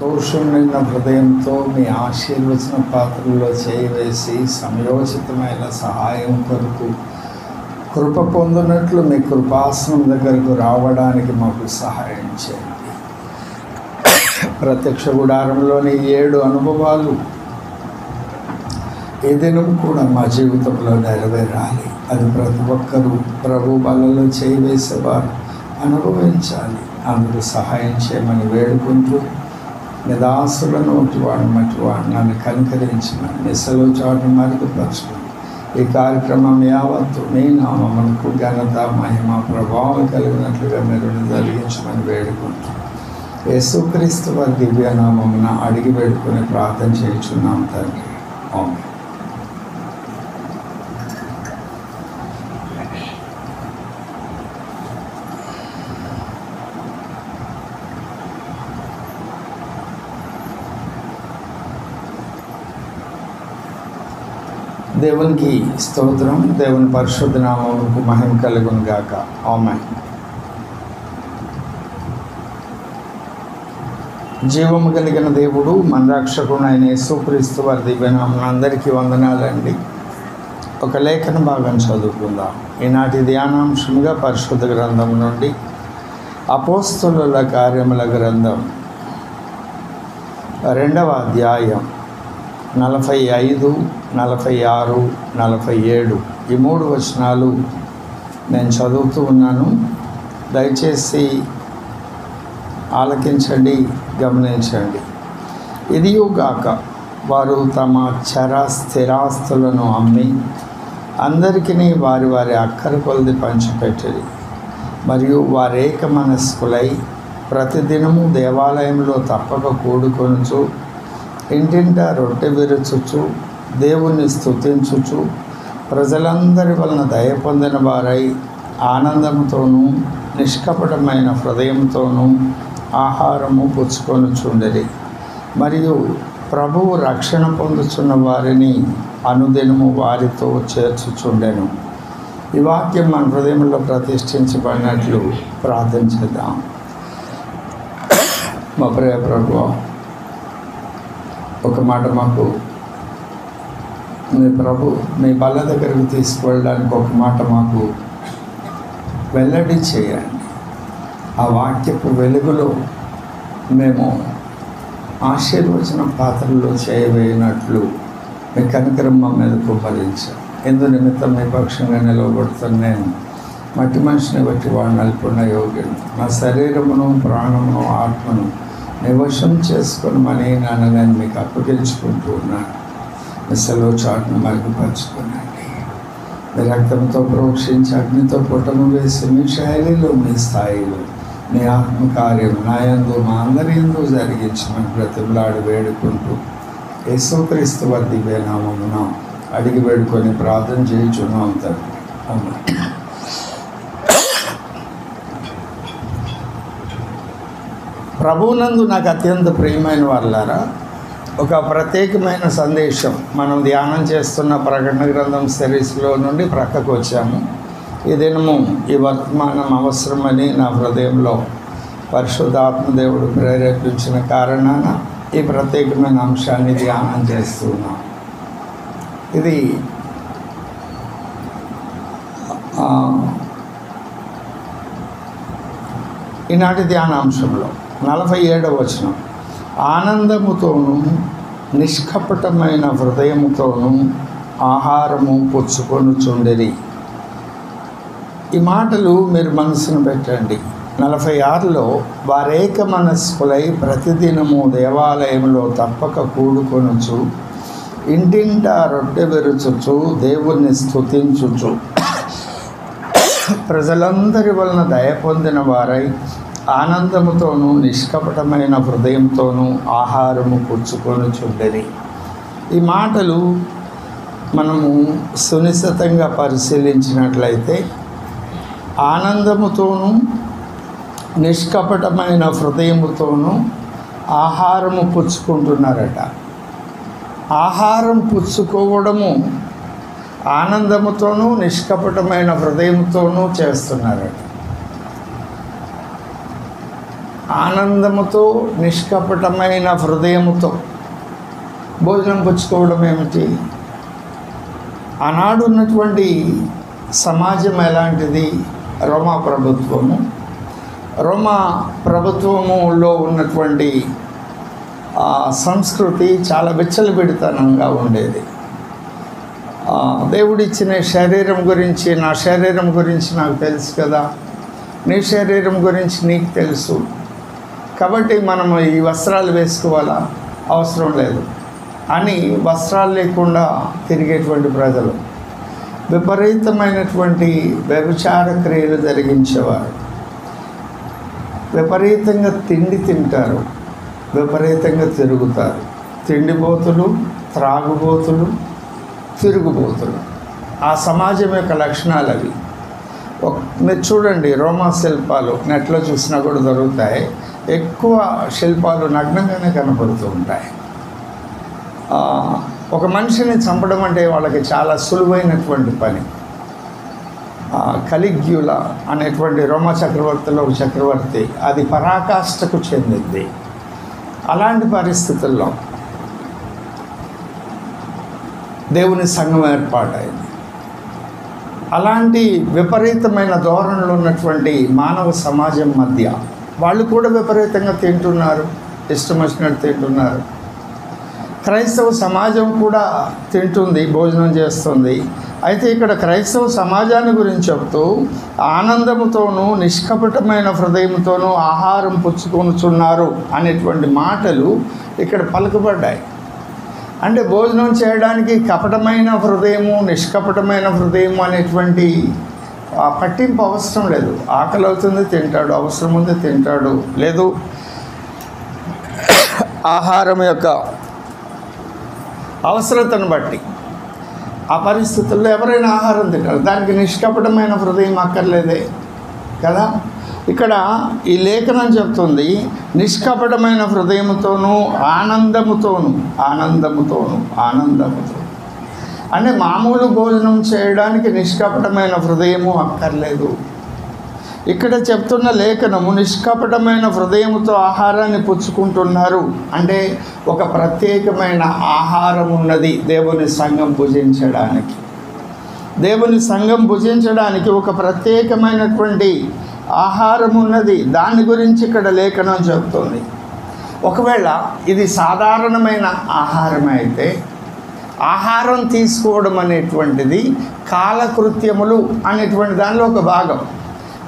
సంతోషం నిన్న హృదయంతో మీ ఆశీర్వచన పాత్రలో చేయివేసి సమయోచితమైన సహాయం కొరకు కృప పొందినట్లు మీ కృపాసనం దగ్గరకు రావడానికి మాకు సహాయం చేయండి. ప్రత్యక్ష గుడారంలోని 7 అనుభవాలు ఏ దినం కూడా మా జీవితంలో నెరవేరాలి. అది ప్రతి ఒక్కరూ ప్రభు బలలో చేయివేసేవారు అనుభవించాలి. అందుకు సహాయం చేయమని వేడుకుంటూ నిదాసులను మట్టివాడు నన్ను కనికరించమని నిస్సలో చాటును మరుగుపరచుకుని ఈ కార్యక్రమం యావత్తు మీ నామమునకు ఘనత మహిమ ప్రభావం కలిగినట్లుగా మీరు జరిగించమని వేడుకుంటూ యేసుక్రీస్తు వారి దివ్యనామమున అడిగి వేడుకొని ప్రార్థన చేయుచున్నాం తండ్రి. ఆమేన్. దేవునికి స్తోత్రం. దేవుని పరిశుద్ధ నామమునకు మహిమ కలుగును గాక. ఆమేన్. జీవము కలిగిన దేవుడు మన రక్షకుడు అయిన యేసుక్రీస్తు వారి దివ్యనామమున అందరికీ వందనాలండి. ఒక లేఖన భాగం చదువుకుందాం. ఈనాటి ధ్యానాంశంగా పరిశుద్ధ గ్రంథం నుండి అపోస్తలుల కార్యముల గ్రంథం 2వ అధ్యాయం 45, 46, 47 ఈ 3 వచనాలు నేను చదువుతూ ఉన్నాను. దయచేసి ఆలకించండి, గమనించండి. ఇదియుగాక వారు తమ స్థిరాస్తులను అమ్మి అందరికీ వారి వారి అక్కర కొలది పంచిపెట్టిరి. మరియు వారేక మనస్కులై ప్రతిదినము దేవాలయంలో తప్పక కూడుకొనుచు ఇంటింటా రొట్టె విరుచుచు దేవుణ్ణి స్తుతించుచు ప్రజలందరి వలన దయ పొందిన వారై ఆనందంతోనూ నిష్కపటమైన హృదయంతోనూ ఆహారము పుచ్చుకొనుచుండిరి. మరియు ప్రభువు రక్షణ పొందుచున్న వారిని అనుదినము వారితో చేర్చుచుండెను. ఈ వాక్యం మన హృదయంలో ప్రతిష్ఠించబడినట్లు ప్రార్థించుదాం. మా ప్రియ ప్రభువా, ఒక మాట మాకు మీ బల్ల దగ్గరకు తీసుకువెళ్ళడానికి ఒక మాట మాకు వెల్లడి చేయండి. ఆ వాక్యపు వెలుగులో మేము ఆశీర్వచన పాత్రలో చేయవేయనట్లు మీ కనికరం మా మీద కుమ్మరించారు. ఎందు నిమిత్తం మీ పక్షంగా నిలవబడుతున్న నేను మట్టి మనిషిని బట్టి వాడు నలుపున్న యోగ్యుడు. నా శరీరమును ప్రాణమును ఆత్మను నివశం చేసుకొని నాన్న నేను మీకు అప్పగించుకుంటూ ఉన్నాను. నిస్సలో చాటును మరుగుపరుచుకునండి. మీ రక్తంతో ప్రోక్షించి అగ్నితో పుటము వేసి మీ శైలిలో మీ స్థాయిలో మీ ఆత్మకార్యం నాయందు మా అందరి యందు జరిగించమని బ్రతిమలాడి వేడుకుంటూ యేసుక్రీస్తు వారి దివ్యనామమున అడిగి వేడుకొని ప్రార్థన చేయుచున్నాం తండ్రి. ఆమేన్. ప్రభువునందు నాకు అత్యంత ప్రియమైన వారులారా, ఒక ప్రత్యేకమైన సందేశం మనం ధ్యానం చేస్తున్న ప్రకటన గ్రంథం సిరీస్లో నుండి ప్రక్కకు వచ్చాము. ఈ దినము ఈ వర్తమానం అవసరమని నా హృదయంలో పరిశుద్ధాత్మదేవుడు ప్రేరేపించిన కారణాన ఈ ప్రత్యేకమైన అంశాన్ని ధ్యానం చేస్తున్నాం. ఇది ఈనాటి ధ్యానాంశంలో 47వ వచనం, ఆనందముతోనూ నిష్కపటమైన హృదయముతోనూ ఆహారము పుచ్చుకొనుచుండిరి. ఈ మాటలు మీరు మనసును పెట్టండి. 46లో వారేక మనస్కులై ప్రతిదినము దేవాలయంలో తప్పక కూడుకొనుచు ఇంటింటా రొట్టె విరుచుచు దేవుణ్ణి స్తుతించుచు ప్రజలందరి వలన దయ పొందిన వారై ఆనందముతోనూ నిష్కపటమైన హృదయంతోనూ ఆహారము పుచ్చుకొనుచుండిరి. ఈ మాటలు మనము సునిశ్చితంగా పరిశీలించినట్లయితే ఆనందముతోనూ నిష్కపటమైన హృదయముతోనూ ఆహారము పుచ్చుకుంటున్నారట. ఆహారం పుచ్చుకోవడము ఆనందముతోనూ నిష్కపటమైన హృదయంతోనూ చేస్తున్నారట. ఆనందముతో నిష్కపటమైన హృదయముతో భోజనం పుచ్చుకోవడం ఏమిటి? ఆనాడు ఉన్నటువంటి సమాజం ఎలాంటిది? రోమా ప్రభుత్వములో ఉన్నటువంటి సంస్కృతి చాలా విచ్చలవిడితనంగా ఉండేది. దేవుడిచ్చిన శరీరం గురించి, నా శరీరం గురించి నాకు తెలుసు కదా, నీ శరీరం గురించి నీకు తెలుసు, కాబట్టి మనం ఈ వస్త్రాలు వేసుకోవాలా, అవసరం లేదు అని వస్త్రాలు లేకుండా తిరిగేటువంటి ప్రజలు, విపరీతమైనటువంటి వ్యభిచార క్రియలు జరిగించేవారు. విపరీతంగా తిండి తింటారు, విపరీతంగా తిరుగుతారు. తిండిపోతులు, త్రాగుబోతులు, తిరుగుబోతులు. ఆ సమాజం యొక్క లక్షణాలు అవి. మీరు చూడండి, రోమా శిల్పాలు నెట్లో చూసినా కూడా దొరుకుతాయి. ఎక్కువ శిల్పాలు నగ్నంగానే కనపడుతూ ఉంటాయి. ఒక మనిషిని చంపడం అంటే వాళ్ళకి చాలా సులువైనటువంటి పని. కలిగ్యుల అనేటువంటి రోమా చక్రవర్తిలో ఒక చక్రవర్తి, అది పరాకాష్ఠకు చెందింది. అలాంటి పరిస్థితుల్లో దేవుని సంఘం ఏర్పాటైంది. అలాంటి విపరీతమైన ధోరణులు ఉన్నటువంటి మానవ సమాజం మధ్య వాళ్ళు కూడా విపరీతంగా తింటున్నారు, ఇష్టం వచ్చినట్టు తింటున్నారు. క్రైస్తవ సమాజం కూడా తింటుంది, భోజనం చేస్తుంది. అయితే ఇక్కడ క్రైస్తవ సమాజాన్ని గురించి చెప్తూ ఆనందముతోనూ నిష్కపటమైన హృదయంతోనూ ఆహారం పుచ్చుకొనుచున్నారు అనేటువంటి మాటలు ఇక్కడ పలుకబడ్డాయి. అంటే భోజనం చేయడానికి కపటమైన హృదయము, నిష్కపటమైన హృదయము అనేటువంటి పట్టింపు అవసరం లేదు. ఆకలి అవుతుంది తింటాడు, అవసరం ఉంది తింటాడు. లేదు, ఆహారం యొక్క అవసరతను బట్టి ఆ పరిస్థితుల్లో ఎవరైనా ఆహారం తింటారు. దానికి నిష్కపటమైన హృదయం అక్కర్లేదే కదా. ఇక్కడ ఈ లేఖనం చెప్తుంది, నిష్కపటమైన హృదయముతోనూ ఆనందముతోనూ అంటే మామూలు భోజనం చేయడానికి నిష్కపటమైన హృదయము అక్కర్లేదు. ఇక్కడ చెప్తున్న లేఖనము నిష్కపటమైన హృదయముతో ఆహారాన్ని పుచ్చుకుంటున్నారు అంటే ఒక ప్రత్యేకమైన ఆహారం ఉన్నది దేవుని సంఘం భుజించడానికి. దేవుని సంఘం భుజించడానికి ఒక ప్రత్యేకమైనటువంటి ఆహారం ఉన్నది. దాని గురించి ఇక్కడ లేఖనం చెప్తుంది. ఒకవేళ ఇది సాధారణమైన ఆహారం అయితే, ఆహారం తీసుకోవడం అనేటువంటిది కాలకృత్యములు అనేటువంటి దానిలో ఒక భాగం.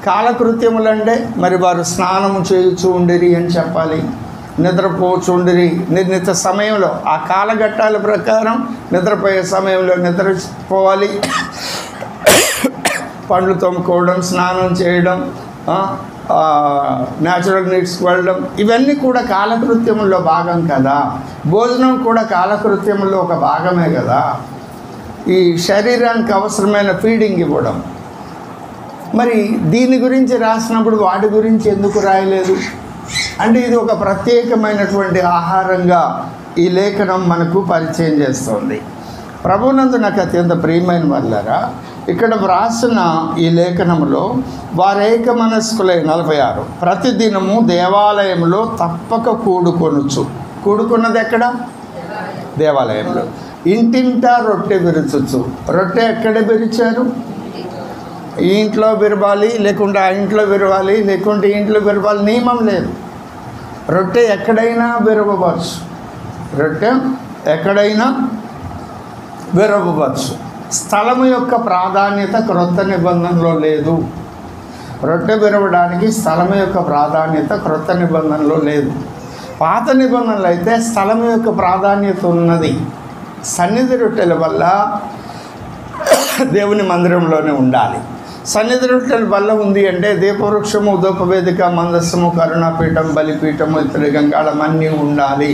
కాలకృత్యములు అంటే మరి వారు స్నానము చేయుచు ఉండిరి అని చెప్పాలి, నిద్రపోచుండిరి నిర్ణీత సమయంలో, ఆ కాలఘట్టాల ప్రకారం నిద్రపోయే సమయంలో నిద్రపోవాలి, పండ్లు తోముకోవడం, స్నానం చేయడం, న్యాచురల్ నీడ్స్కి వెళ్ళడం, ఇవన్నీ కూడా కాలకృత్యముల్లో భాగం కదా. భోజనం కూడా కాలకృత్యముల్లో ఒక భాగమే కదా. ఈ శరీరానికి అవసరమైన ఫీడింగ్ ఇవ్వడం. మరి దీని గురించి రాసినప్పుడు వాటి గురించి ఎందుకు రాయలేదు అంటే ఇది ఒక ప్రత్యేకమైనటువంటి ఆహారంగా ఈ లేఖనం మనకు పరిచయం చేస్తుంది. ప్రభునందు నాకు అత్యంత ప్రియమైన వాళ్ళారా, ఇక్కడ వ్రాసిన ఈ లేఖనంలో వారేక మనస్కులై 46 ప్రతిదినము దేవాలయంలో తప్పక కూడుకున్నది ఎక్కడ? దేవాలయంలో. ఇంటింటా రొట్టె విరుచుచు. రొట్టె ఎక్కడ విరిచారు? ఈ ఇంట్లో విరవాలి, లేకుంటే ఆ ఇంట్లో విరవాలి, లేకుంటే ఈ ఇంట్లో విరవాలి, నియమం లేదు. రొట్టె ఎక్కడైనా విరవవచ్చు, రొట్టె ఎక్కడైనా విరవవచ్చు. స్థలము యొక్క ప్రాధాన్యత క్రొత్త నిబంధనలో లేదు. రొట్టె విరవడానికి స్థలము యొక్క ప్రాధాన్యత క్రొత్త నిబంధనలో లేదు. పాత నిబంధనలు అయితే స్థలము యొక్క ప్రాధాన్యత ఉన్నది. సన్నిధి రొట్టెల వల్ల దేవుని మందిరంలోనే ఉండాలి. సన్నిధి రొట్టెల వల్ల ఉంది అంటే దీపవృక్షము, ధూపవేదిక, మందస్సము, కరుణాపీఠం, బలిపీఠము, ఇతర గంగాళం అన్నీ ఉండాలి.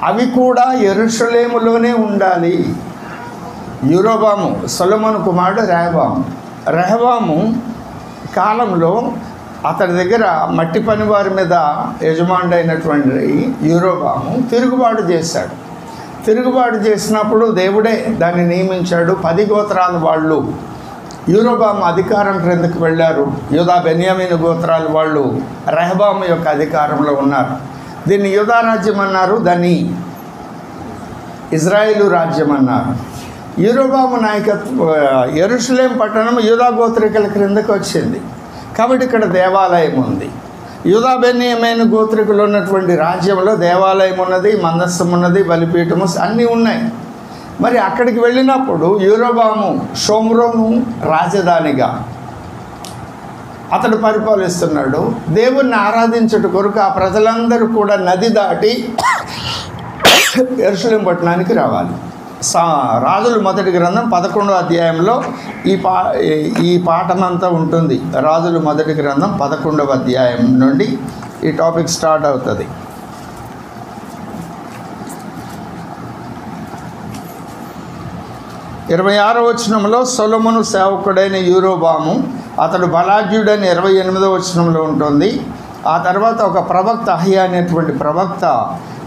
అవి కూడా యెరూషలేములోనే ఉండాలి. యూరోబాము సొలొమోను కుమారుడు రెహబాము కాలంలో అతడి దగ్గర మట్టి పని వారి మీద యజమానుడైనటువంటి యూరోబాము తిరుగుబాటు చేశాడు. తిరుగుబాటు చేసినప్పుడు దేవుడే దాన్ని నియమించాడు. 10 గోత్రాల వాళ్ళు యూరోబాము అధికారం క్రిందకు వెళ్ళారు. యూదా బెన్యామీను గోత్రాలు వాళ్ళు రెహబాము యొక్క అధికారంలో ఉన్నారు. దీన్ని యూదా రాజ్యం అన్నారు, దాన్ని ఇజ్రాయేలు రాజ్యం అన్నారు. యూరోబాము నాయకత్వ యెరూషలేం పట్టణం యూదా గోత్రికుల క్రిందకు వచ్చింది. కాబట్టి ఇక్కడ దేవాలయం ఉంది. యూదా బెన్యామీను గోత్రికులు ఉన్నటువంటి రాజ్యంలో దేవాలయం ఉన్నది, మందస్సం ఉన్నది, బలిపీఠము అన్నీ ఉన్నాయి. మరి అక్కడికి వెళ్ళినప్పుడు యూరోబాము షోమ్రోను రాజధానిగా అతడు పరిపాలిస్తున్నాడు. దేవుణ్ణి ఆరాధించుట కొరకు ఆ ప్రజలందరూ కూడా నది దాటి యెరూషలేం పట్టణానికి రావాలి. రాజుల మొదటి గ్రంథం 11వ అధ్యాయంలో ఈ పాఠమంతా ఉంటుంది. రాజుల మొదటి గ్రంథం 11వ అధ్యాయం నుండి ఈ టాపిక్ స్టార్ట్ అవుతుంది. 26వ వచనంలో సొలొమోను సేవకుడైన యూరోబాము అతడు బలాఢ్యుడని 28వ వచనంలో ఉంటుంది. ఆ తర్వాత ఒక ప్రవక్త అహియా అనేటువంటి ప్రవక్త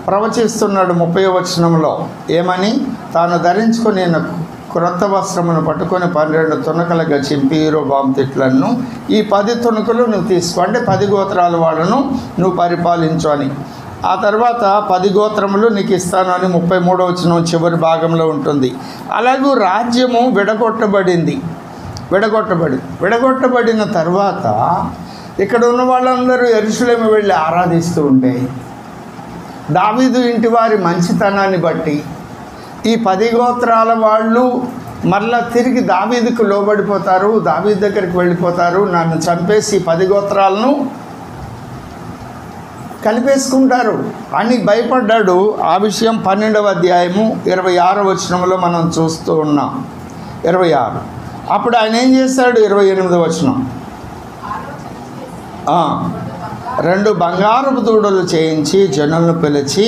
ప్రవచిస్తున్నాడు 30వ వచనంలో. ఏమని? తాను ధరించుకుని క్రొత్త వస్త్రమును పట్టుకొని 12 తునకలుగా చింపి యూరోబాము తిట్లను, ఈ 10 తునకలు నువ్వు తీసుకో, అంటే 10 గోత్రాల వాళ్ళను నువ్వు పరిపాలించు అని. ఆ తర్వాత 10 గోత్రములు నీకు ఇస్తాను అని 33వ వచనం చివరి భాగంలో ఉంటుంది. అలాగూ రాజ్యము విడగొట్టబడిన తర్వాత ఇక్కడ ఉన్న వాళ్ళందరూ యెరూషలేము వెళ్ళి ఆరాధిస్తూ ఉంటే దావీదు ఇంటి వారి మంచితనాన్ని బట్టి ఈ 10 గోత్రాల వాళ్ళు మరలా తిరిగి దావీదుకు లోబడిపోతారు, దావీదు దగ్గరికి వెళ్ళిపోతారు, నన్ను చంపేసి 10 గోత్రాలను కలిపేసుకుంటారు అని భయపడ్డాడు. ఆ విషయం 12వ అధ్యాయము 26వ వచనంలో మనం చూస్తూ ఉన్నాం. 26. అప్పుడు ఆయన ఏం చేశాడు? 28వ వచనం, 2 బంగారపు దూడలు చేయించి జనులను పిలిచి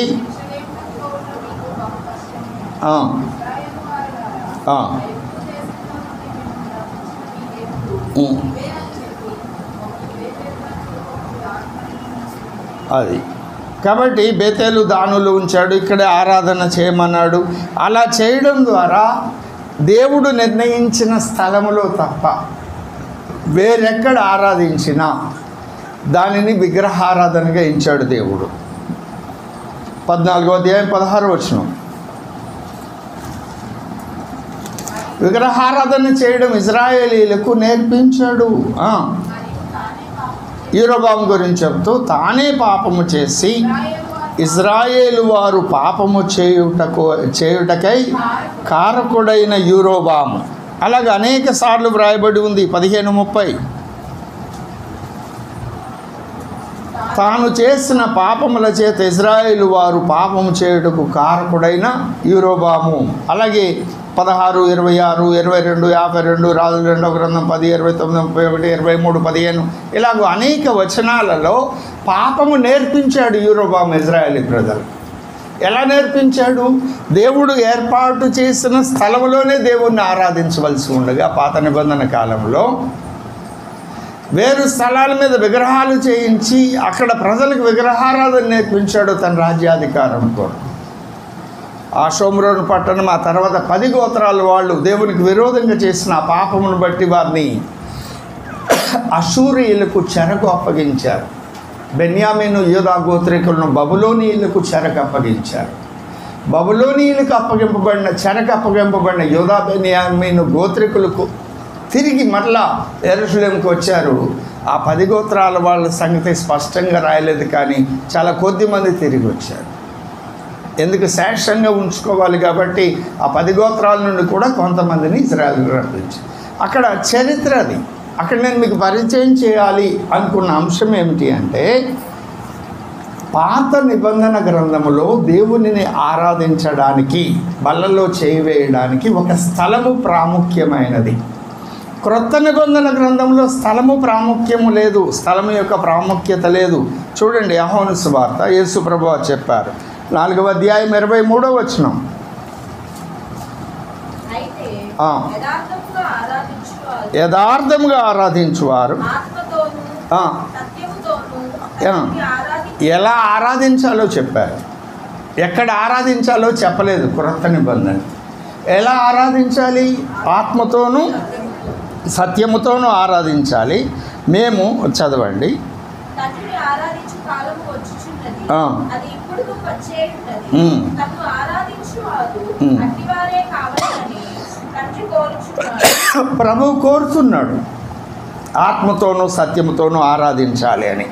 అది కాబట్టి బేతేలు దానులు ఉంచాడు, ఇక్కడే ఆరాధన చేయమన్నాడు. అలా చేయడం ద్వారా దేవుడు నిర్ణయించిన స్థలములో తప్ప వేరెక్కడ ఆరాధించినా దానిని విగ్రహారాధనగా ఎంచాడు దేవుడు. 14వ అధ్యాయం 16వ వచనం, విగ్రహారాధన చేయడం ఇజ్రాయేలీలకు నేర్పించాడు. యూరోబాము గురించి చెప్తూ తానే పాపము చేసి ఇజ్రాయేలు వారు పాపము చేయుటకై కారకుడైన యూరోబాము. అలాగే అనేక సార్లు వ్రాయబడి ఉంది. 15:30 తాను చేసిన పాపముల చేత ఇజ్రాయేలు వారు పాపము చేయుటకు కారకుడైన యూరోబాము. అలాగే 16, 26, 22, 52, రాజుల 2వ గ్రంథం 10, 29, 31, 23, 15 ఇలాగ అనేక వచనాలలో పాపము నేర్పించాడు యూరోబాము ఇజ్రాయేలీ ప్రజలు. ఎలా నేర్పించాడు? దేవుడు ఏర్పాటు చేసిన స్థలంలోనే దేవుణ్ణి ఆరాధించవలసి ఉండగా పాత నిబంధన కాలంలో వేరు స్థలాల మీద విగ్రహాలు చేయించి అక్కడ ప్రజలకు విగ్రహారాధన నేర్పించాడు తన రాజ్యాధికారం కొరకు. ఆ షోమ్రోను పట్టణం ఆ తర్వాత 10 గోత్రాల వాళ్ళు దేవునికి విరోధంగా చేసిన ఆ పాపమును బట్టి వారిని అషూరీయులకు చెరకు అప్పగించారు. బెన్యామీను యూదా గోత్రికులను బబులోనీయులకు చెరకు అప్పగించారు. బబులోనీయులకు అప్పగింపబడిన యూదా బెన్యామీను గోత్రికులకు తిరిగి మరలా యెరూషలేముకు వచ్చారు. ఆ 10 గోత్రాల వాళ్ళ సంగతి స్పష్టంగా రాయలేదు, కానీ చాలా కొద్ది మంది తిరిగి వచ్చారు. ఎందుకు? శేషంగా ఉంచుకోవాలి కాబట్టి ఆ 10 గోత్రాల నుండి కూడా కొంతమందిని ఇజ్రాయేలుకు రప్పించారు. అక్కడ చరిత్ర అది. అక్కడ నేను మీకు పరిచయం చేయాలి అనుకున్న అంశం ఏమిటి అంటే, పాత నిబంధన గ్రంథములో దేవునిని ఆరాధించడానికి బల్లలో చేయి వేయడానికి ఒక స్థలము ప్రాముఖ్యమైనది. క్రొత్త నిబంధన గ్రంథంలో స్థలము ప్రాముఖ్యము లేదు, స్థలము యొక్క ప్రాముఖ్యత లేదు. చూడండి, యోహాను సువార్త యేసు ప్రభువు చెప్పారు 4వ అధ్యాయం 23వ వచనం, యథార్థముగా ఆరాధించువారు ఎలా ఆరాధించాలో చెప్పారు. ఎక్కడ ఆరాధించాలో చెప్పలేదు క్రొత్త నిబంధన. ఎలా ఆరాధించాలి? ఆత్మతోనూ సత్యముతోనూ ఆరాధించాలి. మేము చదవండి. తండ్రిని ఆరాధించు కాలము వచ్చుచున్నది, ఆ. అది ఇప్పుడు వచ్చేయున్నది. ఉమ్. తన్ను ఆరాధించువారు ఉమ్. అట్టివారే కావాలని తండ్రి కోరుచున్నాడు. ప్రభువు కోరుతున్నాడు ఆత్మతోనూ సత్యముతోనూ ఆరాధించాలి అని.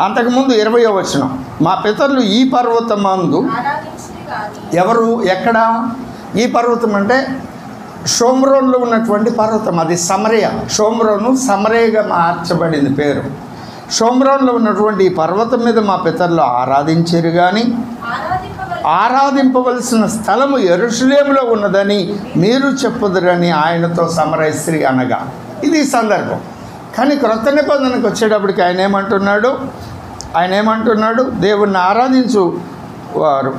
అంతకుముందు 20వ వచనం, మా పితరులు ఈ పర్వతమందు ఆరాధించుడి గాని. ఎవరు, ఎక్కడ? ఈ పర్వతం అంటే షోమ్రోన్లో ఉన్నటువంటి పర్వతం, అది సమరయ. షోమ్రోను సమరయగా మార్చబడింది పేరు. షోమ్రోన్లో ఉన్నటువంటి ఈ పర్వతం మీద మా పితరులు ఆరాధించారు కానీ ఆరాధింపవలసిన స్థలము యెరూషలేములో ఉన్నదని మీరు చెప్పుదురని ఆయనతో సమరయ స్త్రీ అనగా. ఇది సందర్భం. కానీ క్రొత్త నిబంధనకు వచ్చేటప్పటికి ఆయన ఏమంటున్నాడు? దేవుణ్ణి ఆరాధించు వారు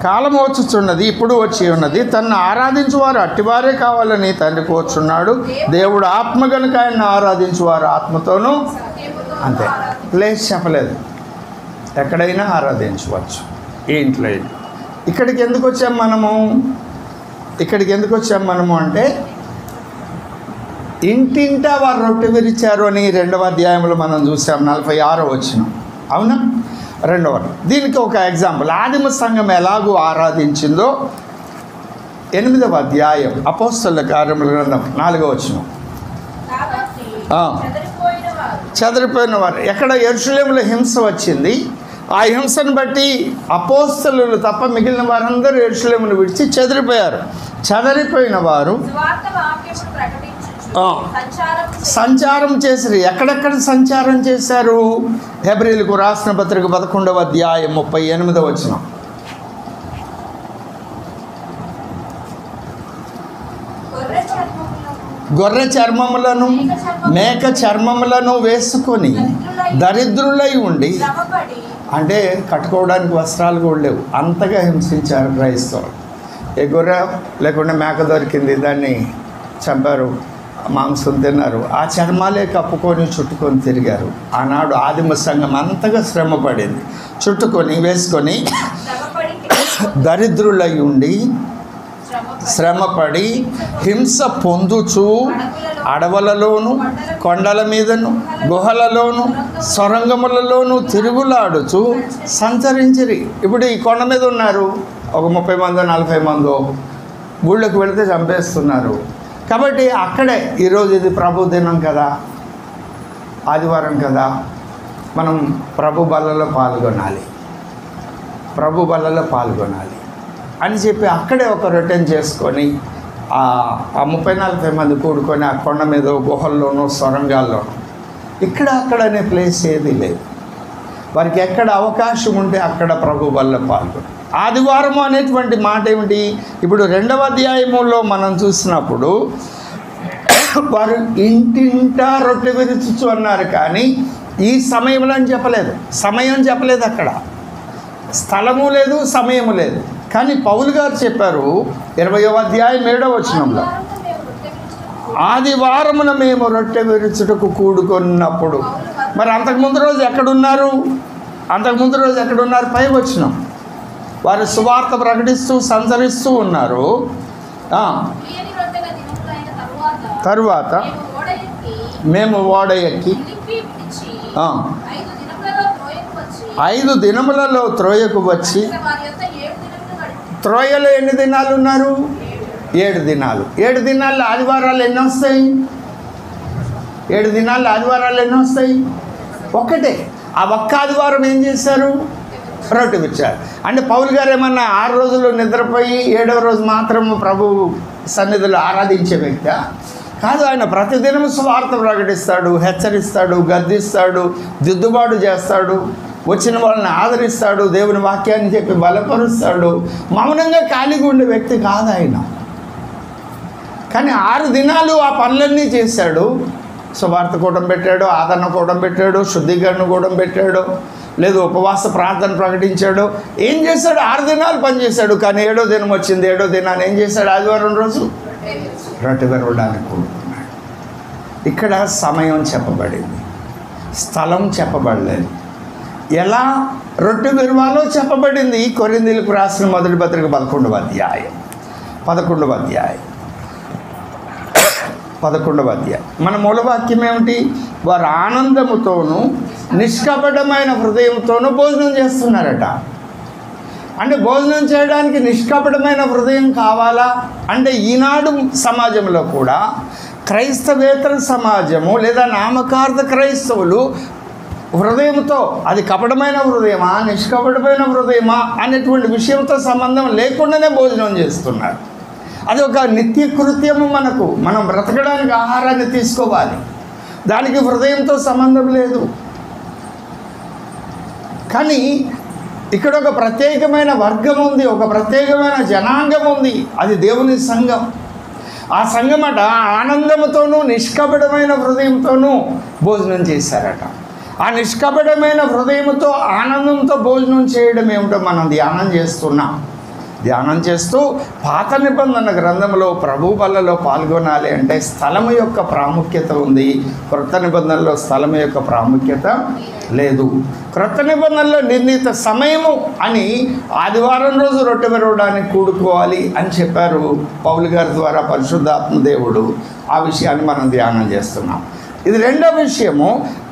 కాలం వచ్చుచున్నది, ఇప్పుడు వచ్చి ఉన్నది. తన్ను ఆరాధించువారు అట్టివారే కావాలని తండ్రి కోరుచున్నాడు. దేవుడు ఆత్మ కనుక ఆయన్ని ఆరాధించువారు ఆత్మతోనూ. అంతే, ప్లేస్ చెప్పలేదు, ఎక్కడైనా ఆరాధించవచ్చు. ఈ ఇంట్లో ఇక్కడికి ఎందుకు వచ్చాం మనము అంటే ఇంటింటా వారు రొట్టె విరిచారు అని 2వ అధ్యాయంలో మనం చూసాం, 46వ వచనం. అవునా? 2వ. దీనికి ఒక ఎగ్జాంపుల్, ఆదిమ సంఘం ఎలాగూ ఆరాధించిందో 8వ అధ్యాయం అపోస్తలుల కార్యముల గ్రంథం 4వ వచనం. చెదరిపోయిన వారు ఎక్కడ? యెరూషలేములో హింస వచ్చింది. ఆ హింసను బట్టి అపోస్తలులు తప్ప మిగిలిన వారందరూ యెరూషలేమును విడిచి చెదిరిపోయారు. చెదరిపోయిన వారు సంచారం చేశారు. ఎక్కడెక్కడ సంచారం చేశారు? హెబ్రీయులకు రాసిన పత్రిక 11వ అధ్యాయం 38వ వచనం. గొర్రె చర్మములను మేక చర్మములను వేసుకొని దరిద్రులై ఉండి, అంటే కట్టుకోవడానికి వస్త్రాలు కూడా లేవు, అంతగా హింసించారు క్రైస్తవులు. ఏ గొర్రె లేకుండా మేక దొరికింది, దాన్ని చంపారు, మాంసం తిన్నారు, ఆ చర్మాలే కప్పుకొని చుట్టుకొని తిరిగారు. ఆనాడు ఆదిమ సంఘం అంతగా శ్రమపడింది. చుట్టుకొని వేసుకొని దరిద్రులై ఉండి శ్రమపడి హింస పొందుచు అడవులలోను కొండల మీదను గుహలలోను సొరంగములలోను తిరుగులాడుచు సంచరించిరి. ఇప్పుడు ఈ కొండ మీద ఉన్నారు, ఒక 30 మందో 40 మందో, ఊళ్ళోకి వెళితే చంపేస్తున్నారు. కాబట్టి అక్కడే ఈరోజు ఇది ప్రభు దినం కదా, ఆదివారం కదా, మనం ప్రభు బల్లలో పాల్గొనాలి అని చెప్పి అక్కడే ఒక రొటెన్ చేసుకొని ఆ 30-40 మంది కూడుకొని ఆ కొండ మీద గుహల్లోనూ సొరంగాల్లోనూ అక్కడనే ప్లేస్ ఏది లేదు. వారికి ఎక్కడ అవకాశం ఉంటే అక్కడ ప్రభు బల్ల పాల్గొని. ఆదివారం అనేటువంటి మాట ఏమిటి? ఇప్పుడు 2వ అధ్యాయములో మనం చూసినప్పుడు వారు ఇంటింటా రొట్టె విరుచుచు అన్నారు, కానీ ఈ సమయంలో అని చెప్పలేదు. సమయం చెప్పలేదు, అక్కడ స్థలము లేదు, సమయము లేదు. కానీ పౌలు గారు చెప్పారు 20వ అధ్యాయం 7వ వచనంలో, ఆదివారమున మేము రొట్టె విరుచుటకు కూడుకున్నప్పుడు. మరి అంతకుముందు రోజు ఎక్కడున్నారు? పై వచనం, వారు సువార్త ప్రకటిస్తూ సంచరిస్తూ ఉన్నారు. తరువాత మేము ఓడ ఎక్కి 5 దినములలో త్రోయకు వచ్చి, త్రోయలో ఎన్ని దినాలు ఉన్నారు? 7 దినాలు. 7 దినాల్లో ఆదివారాలు ఎన్ని వస్తాయి? 7 దినాల్లో ఆదివారాలు ఎన్ని వస్తాయి? ఒక్కటే. ఆ ఒక్క ఆదివారం ఏం చేశారు? రొట్టె విరిచారు. అంటే పౌలు గారు ఏమన్నా 6 రోజులు నిద్రపోయి 7వ రోజు మాత్రం ప్రభు సన్నిధిలో ఆరాధించే వ్యక్తి కాదు. ఆయన ప్రతిదినం స్వార్థ ప్రకటిస్తాడు, హెచ్చరిస్తాడు, గద్దిస్తాడు, దిద్దుబాటు చేస్తాడు, వచ్చిన వాళ్ళని ఆదరిస్తాడు, దేవుని వాక్యాన్ని చెప్పి బలపరుస్తాడు. మౌనంగా ఖాళీగా ఉండే వ్యక్తి కాదు ఆయన. కానీ 6 దినాలు ఆ పనులన్నీ చేశాడు. సువార్త కూటం పెట్టాడు, ఆదరణ కూటం పెట్టాడు, శుద్ధీకరణ కూటం పెట్టాడు, లేదు ఉపవాస ప్రార్థన ప్రకటించాడు. ఏం చేశాడు? 6 దినాలు పనిచేశాడు. కానీ 7వ దినం వచ్చింది. 7వ దినాన్ని ఏం చేశాడు? ఆదివారం రోజు రొట్టె విరవడానికి కూడుకున్నాడు. ఇక్కడ సమయం చెప్పబడింది, స్థలం చెప్పబడలేదు. ఎలా రొట్టె విరవాలో చెప్పబడింది. కొరింథీయులకు రాసిన మొదటి పత్రిక 11వ అధ్యాయం. మన మూలవాక్యం ఏమిటి? వారు ఆనందముతోనూ నిష్కపటమైన హృదయంతోనూ భోజనం చేస్తున్నారట. అంటే భోజనం చేయడానికి నిష్కపటమైన హృదయం కావాలా అంటే ఈనాడు సమాజంలో కూడా క్రైస్తవేతర సమాజము లేదా నామకార్థ క్రైస్తవులు హృదయంతో, అది కపటమైన హృదయమా నిష్కపటమైన హృదయమా అనేటువంటి విషయంతో సంబంధం లేకుండానే భోజనం చేస్తున్నారు. అది ఒక నిత్య కృత్యము. మనం బ్రతకడానికి ఆహారాన్ని తీసుకోవాలి, దానికి హృదయంతో సంబంధం లేదు. కానీ ఇక్కడ ఒక ప్రత్యేకమైన వర్గం ఉంది, ఒక ప్రత్యేకమైన జనాంగం ఉంది, అది దేవుని సంఘం. ఆ సంఘమట ఆనందంతోనూ నిష్కపటమైన హృదయంతోనూ భోజనం చేశారట. ఆ నిష్కపటమైన హృదయంతో ఆనందంతో భోజనం చేయడం ఏమిటో మనం ధ్యానం చేస్తూ పాత నిబంధన గ్రంథంలో ప్రభు బల్లలో పాల్గొనాలి అంటే స్థలము యొక్క ప్రాముఖ్యత ఉంది. క్రొత్త నిబంధనలో స్థలము యొక్క ప్రాముఖ్యత లేదు. క్రొత్త నిబంధనలో నిర్ణీత సమయము అని ఆదివారం రోజు రొట్టె విరవడానికి కూడుకోవాలి అని చెప్పారు పౌలు గారి ద్వారా పరిశుద్ధాత్మ దేవుడు. ఆ విషయాన్ని మనం ధ్యానం చేస్తున్నాం. ఇది రెండో విషయము,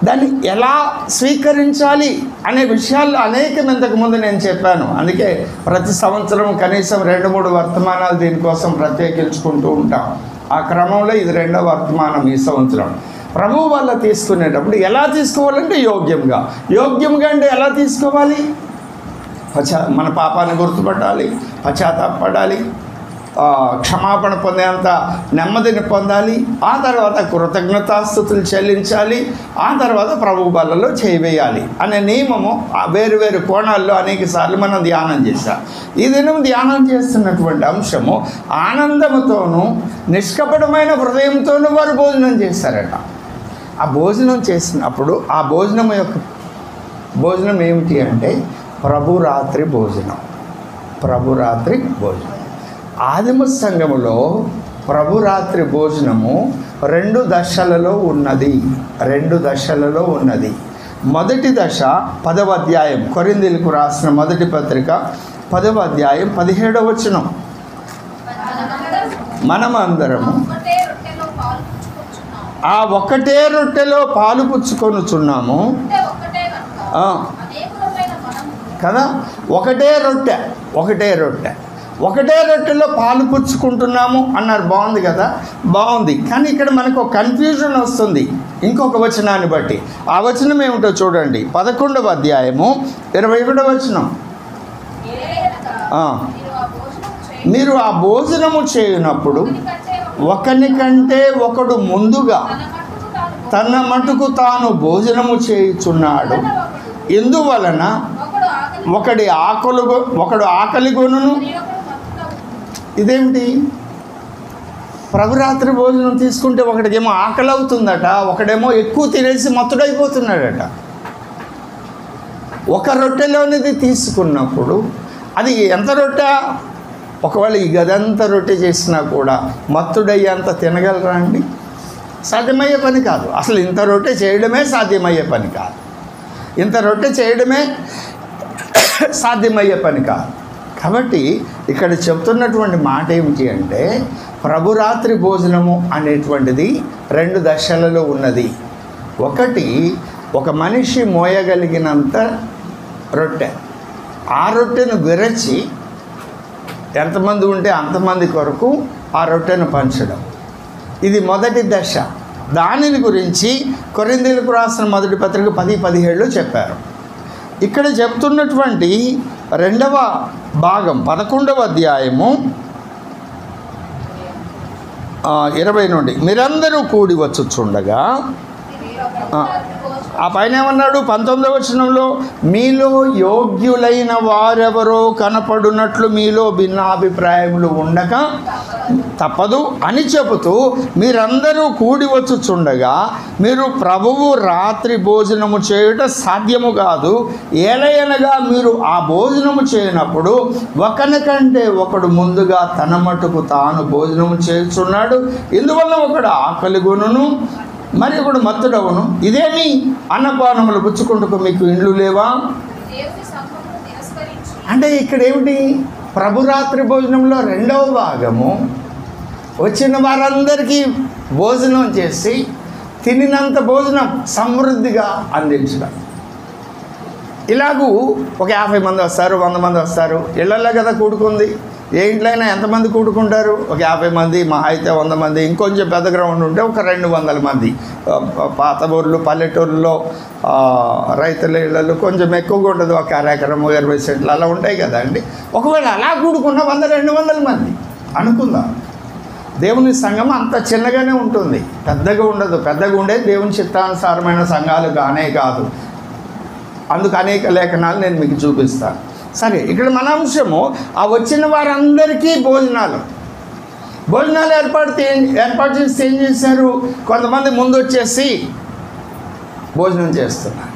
దాన్ని ఎలా స్వీకరించాలి అనే విషయాల్లో అనేకం ఇంతకుముందు నేను చెప్పాను. అందుకే ప్రతి సంవత్సరం కనీసం 2-3 వర్తమానాలు దీనికోసం ప్రత్యేకించుకుంటూ ఉంటాం. ఆ క్రమంలో ఇది రెండో వర్తమానం ఈ సంవత్సరం. ప్రభువు వల్ల తీసుకునేటప్పుడు ఎలా తీసుకోవాలంటే యోగ్యంగా అంటే ఎలా తీసుకోవాలి? మన పాపాన్ని గుర్తుపట్టాలి, పశ్చాత్తాపడాలి, క్షమాపణ పొందేంత నెమ్మదిని పొందాలి, ఆ తర్వాత కృతజ్ఞతాస్తుతులు చెల్లించాలి, ఆ తర్వాత ప్రభు బల్లలో చేయవేయాలి అనే నియమము వేరు కోణాల్లో అనేక సార్లు మనం ధ్యానం చేశాం. ఈ దినం ధ్యానం చేస్తున్నటువంటి అంశము ఆనందంతోనూ నిష్కపటమైన హృదయంతోనూ వారు భోజనం చేశారట. ఆ భోజనం చేసినప్పుడు ఆ భోజనం ఏమిటి అంటే ప్రభురాత్రి భోజనం. ఆదిమ సంఘములో ప్రభురాత్రి భోజనము 2 దశలలో ఉన్నది. మొదటి దశ 10వ అధ్యాయం, కొరింథీయులకు రాసిన మొదటి పత్రిక 10వ అధ్యాయం 17వ వచనం. మనమందరము ఆ ఒకటే రొట్టెలో పాలు పుచ్చుకొనుచున్నాము కదా. ఒకటే రొట్టెలో పాలు పుచ్చుకుంటున్నాము అన్నారు. బాగుంది కదా, బాగుంది. కానీ ఇక్కడ మనకు ఒక కన్ఫ్యూజన్ వస్తుంది ఇంకొక వచనాన్ని బట్టి. ఆ వచనం ఏమిటో చూడండి. 11వ అధ్యాయము 21వ వచనం. మీరు ఆ భోజనము చేయునప్పుడు ఒకనికంటే ఒకడు ముందుగా తన మటుకు తాను భోజనము చేయుచున్నాడు. ఎందువలన ఒకడు ఆకలి కొనును. ఇదేమిటి? ప్రభురాత్రి భోజనం తీసుకుంటే ఒకడికేమో ఆకలి అవుతుందట, ఒకడేమో ఎక్కువ తినేసి మత్తుడైపోతున్నాడట. ఒక రొట్టెలోనిది తీసుకున్నప్పుడు అది ఎంత రొట్టె? ఒకవేళ ఈ గదంతా రొట్టె చేసినా కూడా మత్తుడయ్యేంత తినగలరా అండి? సాధ్యమయ్యే పని కాదు. అసలు ఇంత రొట్టె చేయడమే సాధ్యమయ్యే పని కాదు. సాధ్యమయ్యే పని కాదు. కాబట్టి ఇక్కడ చెప్తున్నటువంటి మాట ఏమిటి అంటే ప్రభురాత్రి భోజనము అనేటువంటిది 2 దశలలో ఉన్నది. ఒకటి, ఒక మనిషి మోయగలిగినంత రొట్టె, ఆ రొట్టెను విరచి ఎంతమంది ఉంటే అంతమంది కొరకు ఆ రొట్టెను పంచడం, ఇది మొదటి దశ. దానిని గురించి కొరింథీయులకు రాసిన మొదటి పత్రిక 10:17లో చెప్పారు. ఇక్కడ చెప్తున్నటువంటి రెండవ భాగం 11వ అధ్యాయము 20 నుండి, మీరందరూ కూడి వచ్చుచుండగా, ఆ పైన ఏమన్నాడు 19వ వచనంలో, మీలో యోగ్యులైన వారెవరో కనపడునట్లు మీలో భిన్నాభిప్రాయములు ఉండక తప్పదు అని చెబుతూ, మీరందరూ కూడి వచ్చుచుండగా మీరు ప్రభువు రాత్రి భోజనము చేయుట సాధ్యము కాదు. ఏలయనగా మీరు ఆ భోజనము చేయనప్పుడు ఒకనికంటే ఒకడు ముందుగా తన మటుకు తాను భోజనము చేయుచున్నాడు. ఇందువల్ల ఒకడు ఆకలి గొనును, మరి ఒకడు మత్తుడవును. ఇదేమి అన్నపానములు పుచ్చుకుంటూ మీకు ఇండ్లు లేవా? దేవుని సంఘమును తిరస్కరించి అంటే ఇక్కడ ఏమిటి? ప్రభురాత్రి భోజనంలో రెండవ భాగము వచ్చిన వారందరికీ భోజనం చేసి తినినంత భోజనం సమృద్ధిగా అందించడం. ఇలాగూ ఒక 50 మంది వస్తారు, 100 మంది వస్తారు. ఇళ్లలో కదా కూడుకుంది. ఏ ఇంట్లో అయినా ఎంతమంది కూడుకుంటారు? ఒక 50 మంది, మహా అయితే 100 మంది. ఇంకొంచెం పెద్ద గ్రౌండ్ ఉంటే ఒక 200 మంది. పాత ఊర్లు, పల్లెటూరులో రైతుల ఇళ్ళలు కొంచెం ఎక్కువగా ఉంటుంది. ఒక ఎకరం 20 సెంట్లు అలా ఉంటాయి కదండి. ఒకవేళ అలా కూడుకున్న 100-200 మంది అనుకుందాం. దేవుని సంఘం అంత చిన్నగానే ఉంటుంది, పెద్దగా ఉండదు. పెద్దగా ఉండే దేవుని చిత్తానుసారమైన సంఘాలు కానే కాదు. అందుకు అనేక లేఖనాలు నేను మీకు చూపిస్తాను. సరే, ఇక్కడ మన అంశము ఆ వచ్చిన వారందరికీ భోజనాలు ఏర్పాటు చేసి ఏం చేశారు? కొంతమంది ముందు వచ్చేసి భోజనం చేస్తున్నారు.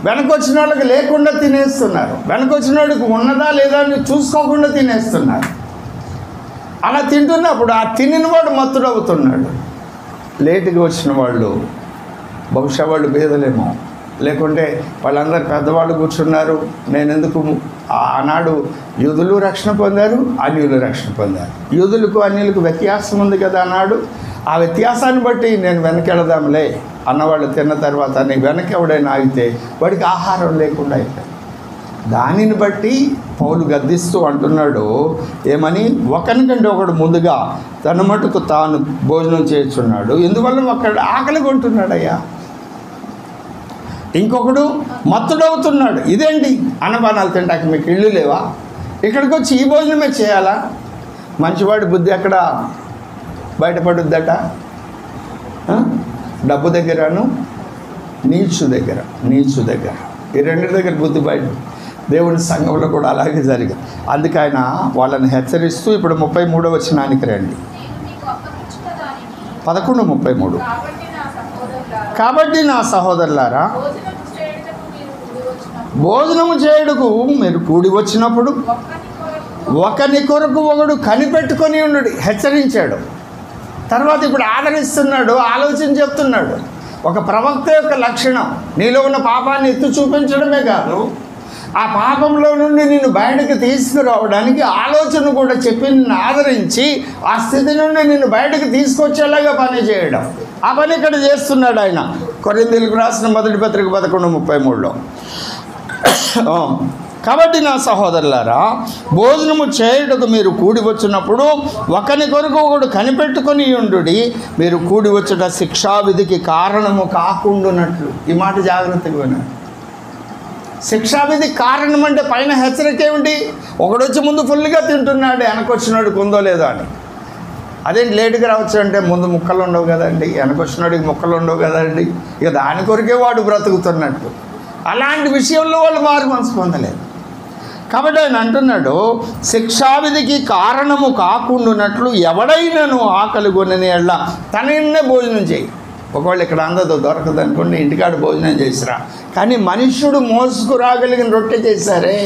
వెనకొచ్చిన వాళ్ళకి లేకుండా తినేస్తున్నారు. వెనకొచ్చిన వాడికి ఉన్నదా లేదా అని చూసుకోకుండా తినేస్తున్నారు. అలా తింటున్నప్పుడు ఆ తినిన వాడు మత్తుడవుతున్నాడు. లేటుగా వచ్చిన వాళ్ళు బహుశా వాళ్ళు బేదలేమో, లేకుంటే వాళ్ళందరూ పెద్దవాళ్ళు కూర్చున్నారు. నేనెందుకు? ఆనాడు యూదులు రక్షణ పొందారు, అన్యులు రక్షణ పొందారు. యూదులకు అన్యులకు వ్యత్యాసం ఉంది కదా ఆనాడు. ఆ వ్యత్యాసాన్ని బట్టి నేను వెనకెడదాంలే అన్నవాళ్ళు తిన్న తర్వాత నీ వెనక ఎవడైనా ఆగితే వాడికి ఆహారం లేకుండా అయిపోయింది. దానిని బట్టి పౌలు గద్దిస్తూ అంటున్నాడు ఏమని? ఒకరికంటే ఒకడు ముందుగా తన మటుకు తాను భోజనం చేస్తున్నాడు, ఎందువల్ల ఒకడు ఆకలి కొంటున్నాడయ్యా. ఇంకొకడు మత్తుడవుతున్నాడు. ఇదేంటి? అన్నపానాలు తింటాక మీకు ఇళ్ళు లేవా? ఇక్కడికి వచ్చి ఈ భోజనమే చేయాలా? మంచివాడి బుద్ధి ఎక్కడ బయటపడుద్దట? డబ్బు దగ్గరను నీచు దగ్గర ఈ రెండు దగ్గర బుద్ధి బయట. దేవుని సంఘంలో కూడా అలాగే జరిగింది. అందుకే ఆయన వాళ్ళని హెచ్చరిస్తూ ఇప్పుడు 33వ వచనానికి రండి. 11:33. కాబట్టి నా సహోదరులారా, భోజనము చేయుటకు మీరు కూడి వచ్చినప్పుడు ఒకని కొరకు ఒకడు కనిపెట్టుకొని ఉండు. హెచ్చరించాడు. తర్వాత ఇప్పుడు ఆదరిస్తున్నాడు, ఆలోచన చెప్తున్నాడు. ఒక ప్రవక్త యొక్క లక్షణం నీలో ఉన్న పాపాన్ని ఎత్తి చూపించడమే కాదు, ఆ పాపంలో నుండి నిన్ను బయటకు తీసుకురావడానికి ఆలోచన కూడా చెప్పి నిన్ను ఆదరించి ఆ స్థితి నుండి నిన్ను బయటకు తీసుకొచ్చేలాగా పని చేయడం. ఆ పని ఇక్కడ చేస్తున్నాడు ఆయన. కొరింథీయులకు రాసిన మొదటి పత్రిక 11:33లో. కాబట్టి నా సహోదరులారా, భోజనము చేయుటకు మీరు కూడి వచ్చినప్పుడు ఒకని కొరకు ఒకడు కనిపెట్టుకొని ఉండుడి. మీరు కూడి వచ్చుట శిక్షావిధికి కారణము కాకుండానట్లు. ఈ మాట జాగ్రత్తగా వినండి. శిక్షావిధి కారణం అంటే పైన హెచ్చరిక ఏమిటి? ఒకడొచ్చి ముందు ఫుల్గా తింటున్నాడు, వెనకొచ్చినాడు కొందో లేదో అని. అదేంటి లేటుగా రావచ్చు అంటే ముందు ముక్కలు ఉండవు కదండి, వెనకొచ్చినాడికి ముక్కలు ఉండవు కదండి. ఇక దాని కొరికే వాడు బ్రతుకుతున్నట్టు. అలాంటి విషయంలో వాళ్ళు మారు మనసు పొందలేదు. కాబట్టి ఆయన అంటున్నాడు, శిక్షావిధికి కారణము కాకుండానట్లు ఎవడైనాను ఆకలి కొనని ఎళ్ళ తన ఇంటే భోజనం చేయి. ఒకవేళ ఇక్కడ అందదో దొరకదు అనుకోండి, ఇంటికాడ భోజనం చేసిరా. కానీ మనుష్యుడు మోసుకురాగలిగిన రొట్టె చేశారే.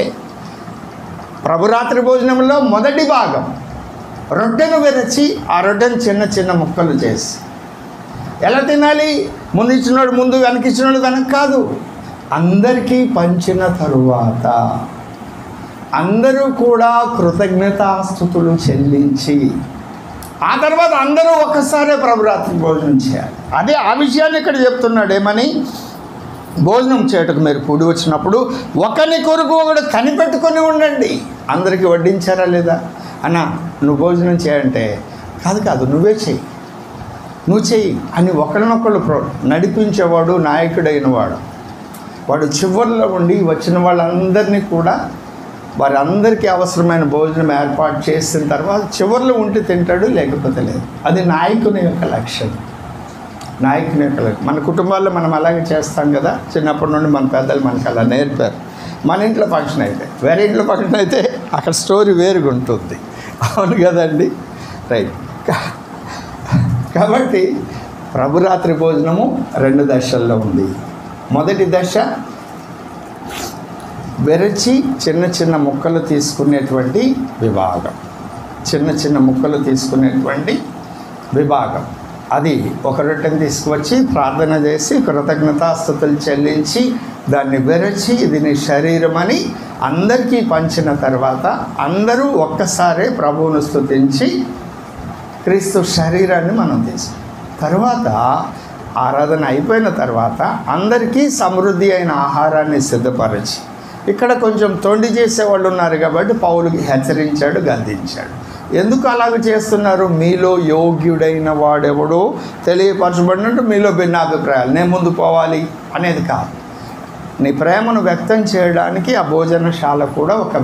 ప్రభురాత్రి భోజనంలో మొదటి భాగం రొట్టెను విరచి ఆ రొట్టెను చిన్న చిన్న ముక్కలు చేసి ఎలా తినాలి? ముందు ఇచ్చినోడు ముందు, వెనకిచ్చినోడు వెనక కాదు. అందరికీ పంచిన తరువాత అందరూ కూడా కృతజ్ఞతాస్తుతులు చెల్లించి ఆ తర్వాత అందరూ ఒక్కసారే ప్రభురాత్రి భోజనం చేయాలి. అదే ఆ విషయాన్ని ఇక్కడ చెప్తున్నాడు. ఏమని? భోజనం చేయటకు మీరు కూడి వచ్చినప్పుడు ఒకరి కొరకు ఒకడు కనిపెట్టుకొని ఉండండి. అందరికీ వడ్డించారా లేదా? అన్న నువ్వు భోజనం చేయంటే కాదు నువ్వే చెయ్యి, నువ్వు చెయ్యి అని ఒకరినొకళ్ళు నడిపించేవాడు నాయకుడైన వాడు చివరిలో ఉండి వచ్చిన వాళ్ళందరినీ కూడా వారందరికీ అవసరమైన భోజనం ఏర్పాటు చేసిన తర్వాత చివరిలో ఉంటే తింటాడు, లేకపోతే లేదు. అది నాయకుని యొక్క లక్షణం. మన కుటుంబాల్లో మనం అలాగే చేస్తాం కదా. చిన్నప్పటి నుండి మన పెద్దలు మనకు అలా నేర్పారు. మన ఇంట్లో ఫంక్షన్ అయితే, వేరే ఇంట్లో ఫంక్షన్ అయితే అక్కడ స్టోరీ వేరుగా ఉంటుంది. అవును కదండి? రైట్. కాబట్టి ప్రభురాత్రి భోజనము 2 దశల్లో ఉంది. మొదటి దశ వెరచి చిన్న చిన్న ముక్కలు తీసుకునేటువంటి విభాగం. అది ఒక రొట్టెని తీసుకువచ్చి ప్రార్థన చేసి కృతజ్ఞతాస్తుతులు చెల్లించి దాన్ని విరచి ఇది నీ శరీరం అని అందరికీ పంచిన తర్వాత అందరూ ఒక్కసారే ప్రభువును స్తుతించి క్రీస్తు శరీరాన్ని మనం తీసుకున్నాం. తర్వాత ఆరాధన అయిపోయిన తర్వాత అందరికీ సమృద్ధి అయిన ఆహారాన్ని సిద్ధపరిచి, ఇక్కడ కొంచెం తొండి చేసేవాళ్ళు ఉన్నారు కాబట్టి పౌలుకి హెచ్చరించాడు, గద్దించాడు. ఎందుకు అలాగ చేస్తున్నారు? మీలో యోగ్యుడైన వాడెవడో తెలియపరచబడినట్టు మీలో భిన్నాభిప్రాయాలు, నేను ముందు పోవాలి అనేది కాదు. నీ ప్రేమను వ్యక్తం చేయడానికి ఆ భోజనశాల కూడా ఒక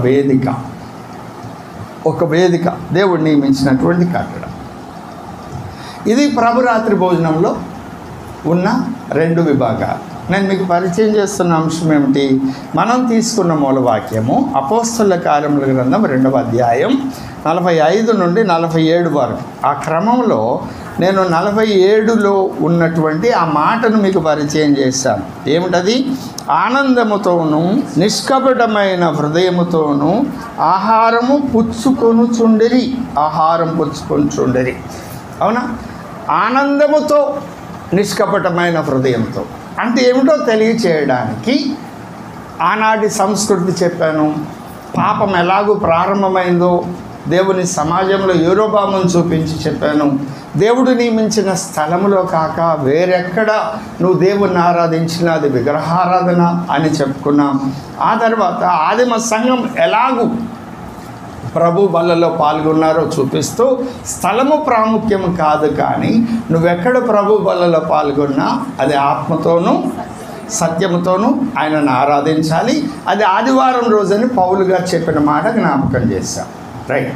వేదిక దేవుడు నియమించినటువంటి కట్టడం. ఇది ప్రభురాత్రి భోజనంలో ఉన్న 2 విభాగాలు. నేను మీకు పరిచయం చేస్తున్న అంశం ఏమిటి? మనం తీసుకున్న మూలవాక్యము అపోస్తలుల కార్యముల గ్రంథం 2వ అధ్యాయం 45 నుండి 47 వరకు. ఆ క్రమంలో నేను 47లో ఉన్నటువంటి ఆ మాటను మీకు పరిచయం చేశాను. ఏమిటది? ఆనందముతోనూ నిష్కపటమైన హృదయముతోనూ ఆహారం పుచ్చుకొనుచుండిరి. అవునా? ఆనందముతో నిష్కపటమైన హృదయంతో అంటే ఏమిటో తెలియచేయడానికి ఆనాటి సంస్కృతి చెప్పాను. పాపం ఎలాగూ ప్రారంభమైందో దేవుని సమాజంలో యూరోబామును చూపించి చెప్పాను. దేవుడు నియమించిన స్థలములో కాక వేరెక్కడ నువ్వు దేవుణ్ణి ఆరాధించినా అది విగ్రహారాధన అని చెప్పుకున్నాం. ఆ తర్వాత ఆదిమ సంఘం ఎలాగూ ప్రభు బల్లలో పాల్గొన్నారో చూపిస్తూ స్థలము ప్రాముఖ్యం కాదు, కానీ నువ్వెక్కడ ప్రభు బల్లలో పాల్గొన్నా అది ఆత్మతోనూ సత్యముతోనూ ఆయనను ఆరాధించాలి. అది ఆదివారం రోజని పౌలు గారు చెప్పిన మాట జ్ఞాపకం చేశాం. రైట్.